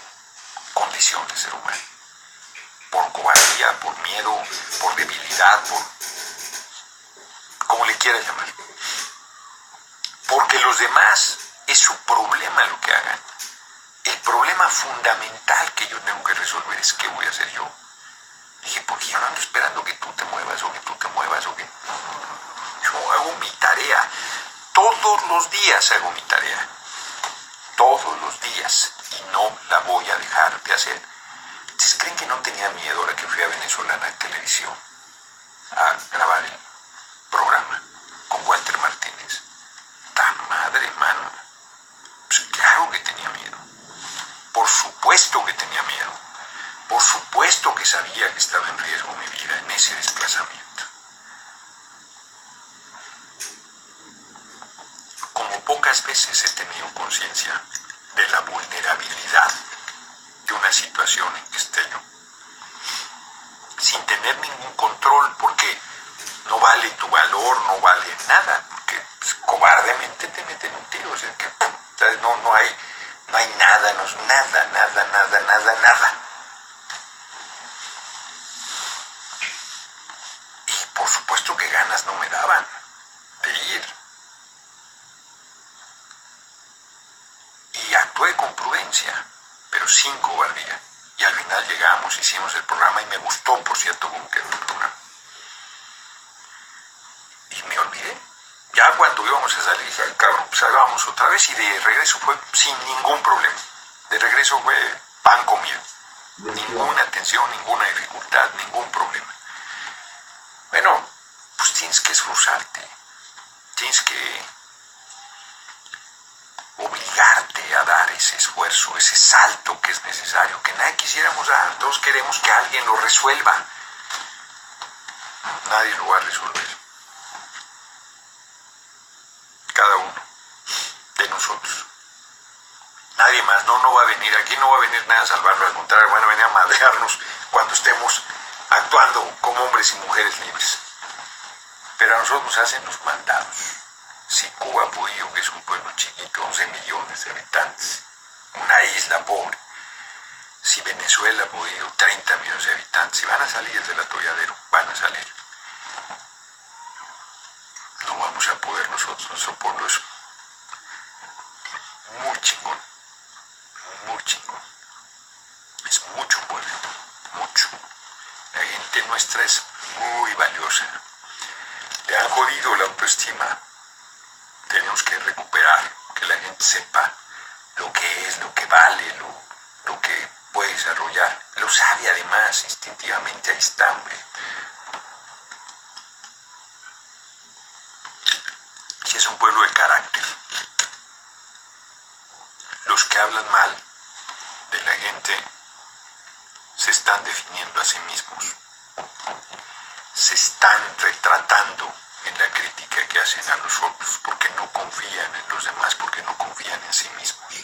condición de ser humano, por cobardía, por miedo, por debilidad, por como le quieras llamar. Porque los demás es su problema lo que hagan. El problema fundamental que yo tengo que resolver es qué voy a hacer yo. Dije, porque yo no ando esperando que tú te muevas o que tú te muevas o que... Yo hago mi tarea. Todos los días hago mi tarea. Todos los días. Y no la voy a dejar de hacer. ¿Ustedes creen que no tenía miedo ahora que fui a Venezolana Televisión a grabar el programa con Walter Martínez? ¡Ta madre, mano! Pues claro que tenía miedo. Por supuesto que tenía miedo. Por supuesto que sabía que estaba en riesgo mi vida en ese desplazamiento. Como pocas veces he tenido conciencia de la vulnerabilidad de una situación en que esté yo, sin tener ningún control, porque no vale tu valor, no vale nada, porque pues, cobardemente te meten un tiro, o sea, que no hay nada, nada. Y por supuesto que ganas no me daban de ir. Y actué con prudencia, pero sin cobardía. Y al final llegamos, hicimos el programa y me gustó, por cierto, cómo quedó el programa. Y me olvidé. Ya cuando íbamos a salir, dije, cabrón, pues salgábamos otra vez, y de regreso fue sin ningún problema. De regreso fue pan comido. Ninguna tensión, ninguna dificultad, ningún problema. Bueno, pues tienes que esforzarte. Tienes que obligarte a dar ese esfuerzo, ese salto que es necesario, que nadie quisiéramos dar. Todos queremos que alguien lo resuelva. Nadie lo va a resolver. Cada uno de nosotros. Nadie más, no va a venir, aquí no va a venir nada a salvarlo, al contrario, van a venir a madrearnos cuando estemos actuando como hombres y mujeres libres. Pero a nosotros nos hacen los mandados. Si Cuba ha podido, que es un pueblo chiquito, 11 millones de habitantes, una isla pobre, si Venezuela ha podido, 30 millones de habitantes, si van a salir del atolladero, van a salir. No vamos a poder nosotros, nuestro pueblo es muy chingón, muy chingón. Es mucho pueblo, mucho. La gente nuestra es muy valiosa. Le han jodido la autoestima. Tenemos que recuperar, que la gente sepa lo que es, lo que vale, lo que puede desarrollar. Lo sabe además, instintivamente, ahí está, hombre. Si es un pueblo de carácter. Los que hablan mal de la gente se están definiendo a sí mismos. Se están retratando en la crítica que hacen a los otros, porque no confían en los demás, porque no confían en sí mismos.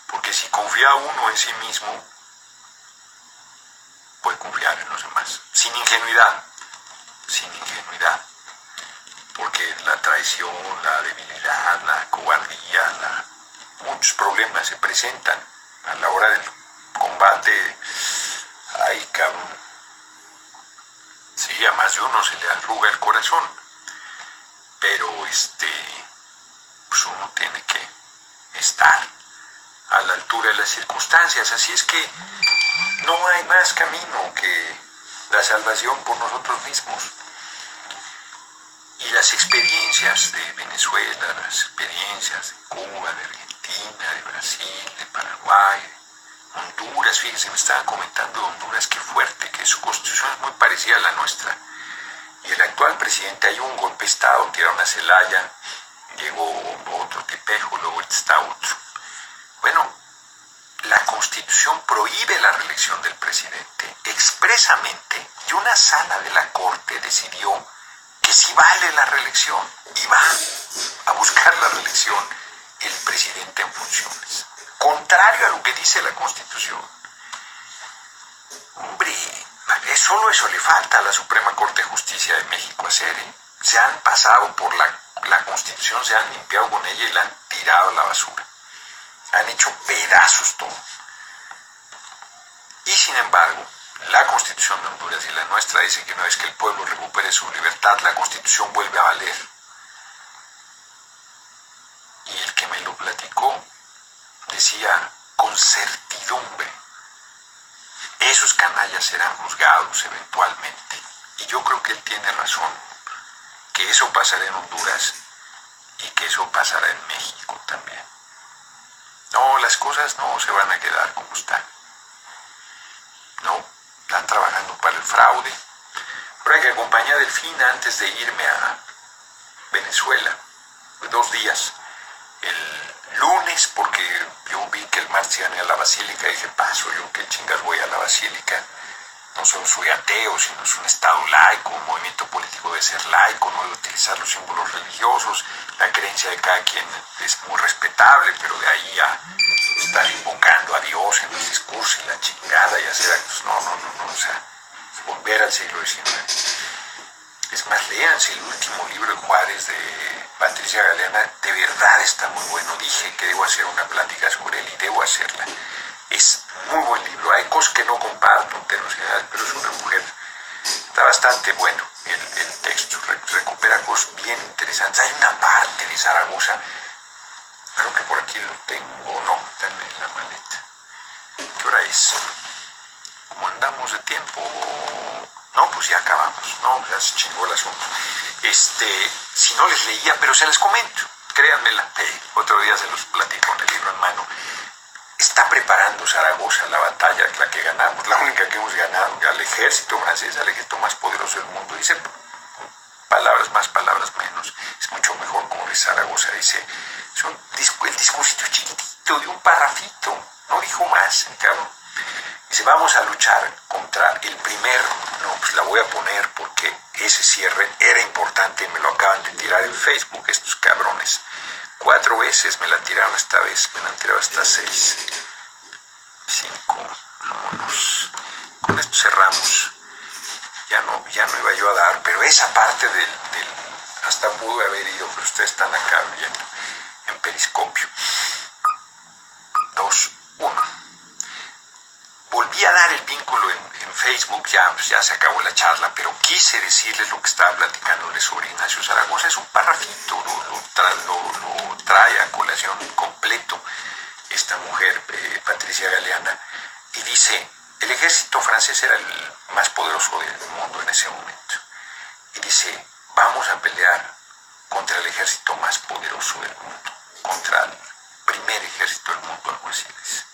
Porque si confía uno en sí mismo, puede confiar en los demás, sin ingenuidad, porque la traición, la debilidad, la cobardía, muchos problemas se presentan a la hora del combate. Ay, cabrón. Sí, a más de uno se le arruga el corazón, pero pues uno tiene que estar a la altura de las circunstancias. Así es que no hay más camino que la salvación por nosotros mismos. Y las experiencias de Venezuela, las experiencias de Cuba, de Argentina, de Brasil, de Paraguay, Honduras, fíjense, me estaban comentando de Honduras, qué fuerte, que su constitución es muy parecida a la nuestra. Y el actual presidente, hay un golpe de Estado, tiraron a Zelaya, llegó otro tipejo, luego está otro. Bueno, la constitución prohíbe la reelección del presidente expresamente, y una sala de la Corte decidió que sí vale la reelección y va a buscar la reelección el presidente en funciones. Contrario a lo que dice la Constitución. Hombre, solo eso le falta a la Suprema Corte de Justicia de México hacer, ¿eh? Se han pasado por la Constitución, se han limpiado con ella y la han tirado a la basura. Han hecho pedazos todo. Y sin embargo, la Constitución de Honduras y la nuestra dice que una vez que el pueblo recupere su libertad, la Constitución vuelve a valer. Y el que me lo platicó decía con certidumbre, esos canallas serán juzgados eventualmente. Y yo creo que él tiene razón, que eso pasará en Honduras y que eso pasará en México también. No, las cosas no se van a quedar como están. fraude. Pero hay que acompañar a Delfina antes de irme a Venezuela, 2 días. El lunes, porque yo vi que el martes iban a ir a la Basílica, y dije, paso, yo qué chingas voy a la Basílica. No solo soy ateo, sino es un estado laico, un movimiento político debe ser laico, no debe utilizar los símbolos religiosos, la creencia de cada quien es muy respetable, pero de ahí a estar invocando a Dios en los discursos y la chingada y hacer actos, no, o sea, es volver al siglo XIX. Es más, léanse el último libro de Juárez de Patricia Galeana, de verdad está muy bueno. Dije que debo hacer una plática sobre él y debo hacerla. Es muy buen libro. Hay cosas que no comparto en términos generales, pero es una mujer. Está bastante bueno el texto, recupera cosas bien interesantes. Hay una parte de Zaragoza, creo que por aquí lo tengo, no, está en la maleta. ¿Qué hora es? ¿Cómo andamos de tiempo? No, pues ya acabamos, no, ya se chingó el asunto. Si no les leía, pero se les comento, créanmela, otro día se los platico con el libro en mano. Está preparando Zaragoza la batalla, la que ganamos, la única que hemos ganado, al ejército francés, al ejército más poderoso del mundo. Dice palabras más, palabras menos, es mucho mejor como de Zaragoza, dice, el discursito chiquitito de un parrafito, no dijo más, cabrón. Dice, vamos a luchar contra el primero. No, pues la voy a poner porque ese cierre era importante y me lo acaban de tirar en Facebook estos cabrones. 4 veces me la tiraron esta vez, me la han tirado hasta 6. 5, vámonos. Con esto cerramos. Ya no iba yo a dar, pero esa parte del hasta pude haber ido, pero ustedes están acá viendo en Periscopio. 2, 1. Volví a dar el vínculo en Facebook, ya se acabó la charla, pero quise decirles lo que estaba platicándoles sobre Ignacio Zaragoza. Es un parrafito, lo trae a colación completo esta mujer, Patricia Galeana, y dice, el ejército francés era el más poderoso del mundo en ese momento. Y dice, vamos a pelear contra el ejército más poderoso del mundo, contra el primer ejército del mundo, algo así dice.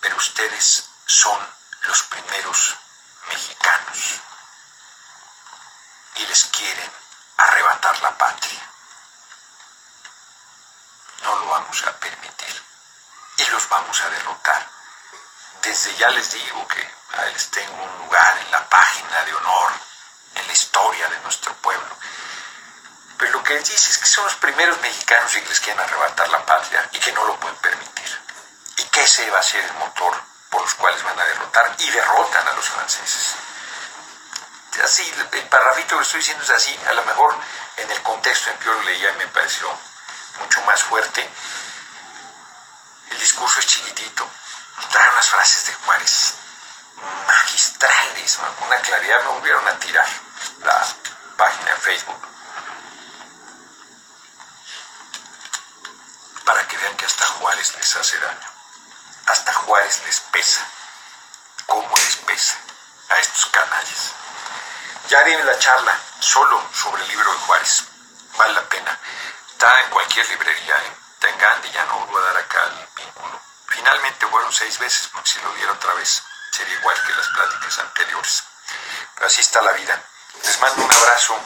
Pero ustedes son los primeros mexicanos y les quieren arrebatar la patria. No lo vamos a permitir y los vamos a derrotar. Desde ya les digo que les tengo un lugar en la página de honor, en la historia de nuestro pueblo. Pero lo que les dice es que son los primeros mexicanos y que les quieren arrebatar la patria y que no lo pueden permitir. Y que ese va a ser el motor por los cuales van a derrotar y derrotan a los franceses. Así, el parrafito que estoy diciendo es así, a lo mejor en el contexto en que yo lo leía me pareció mucho más fuerte. El discurso es chiquitito, trae unas frases de Juárez magistrales, con una claridad. Me volvieron a tirar la página en Facebook para que vean que hasta Juárez les hace daño. Hasta Juárez les pesa. ¿Cómo les pesa a estos canallas? Ya haré la charla solo sobre el libro de Juárez. Vale la pena. Está en cualquier librería, está en Gandhi, ya no voy a dar acá el vínculo. Finalmente fueron 6 veces, porque si lo diera otra vez sería igual que las pláticas anteriores. Pero así está la vida. Les mando un abrazo,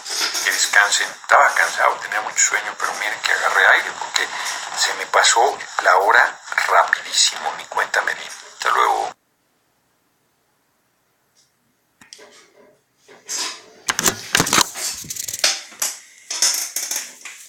que descansen. Estaba cansado, tenía mucho sueño, pero miren que agarré aire porque se me pasó la hora rapidísimo, ni cuenta me di. Hasta luego.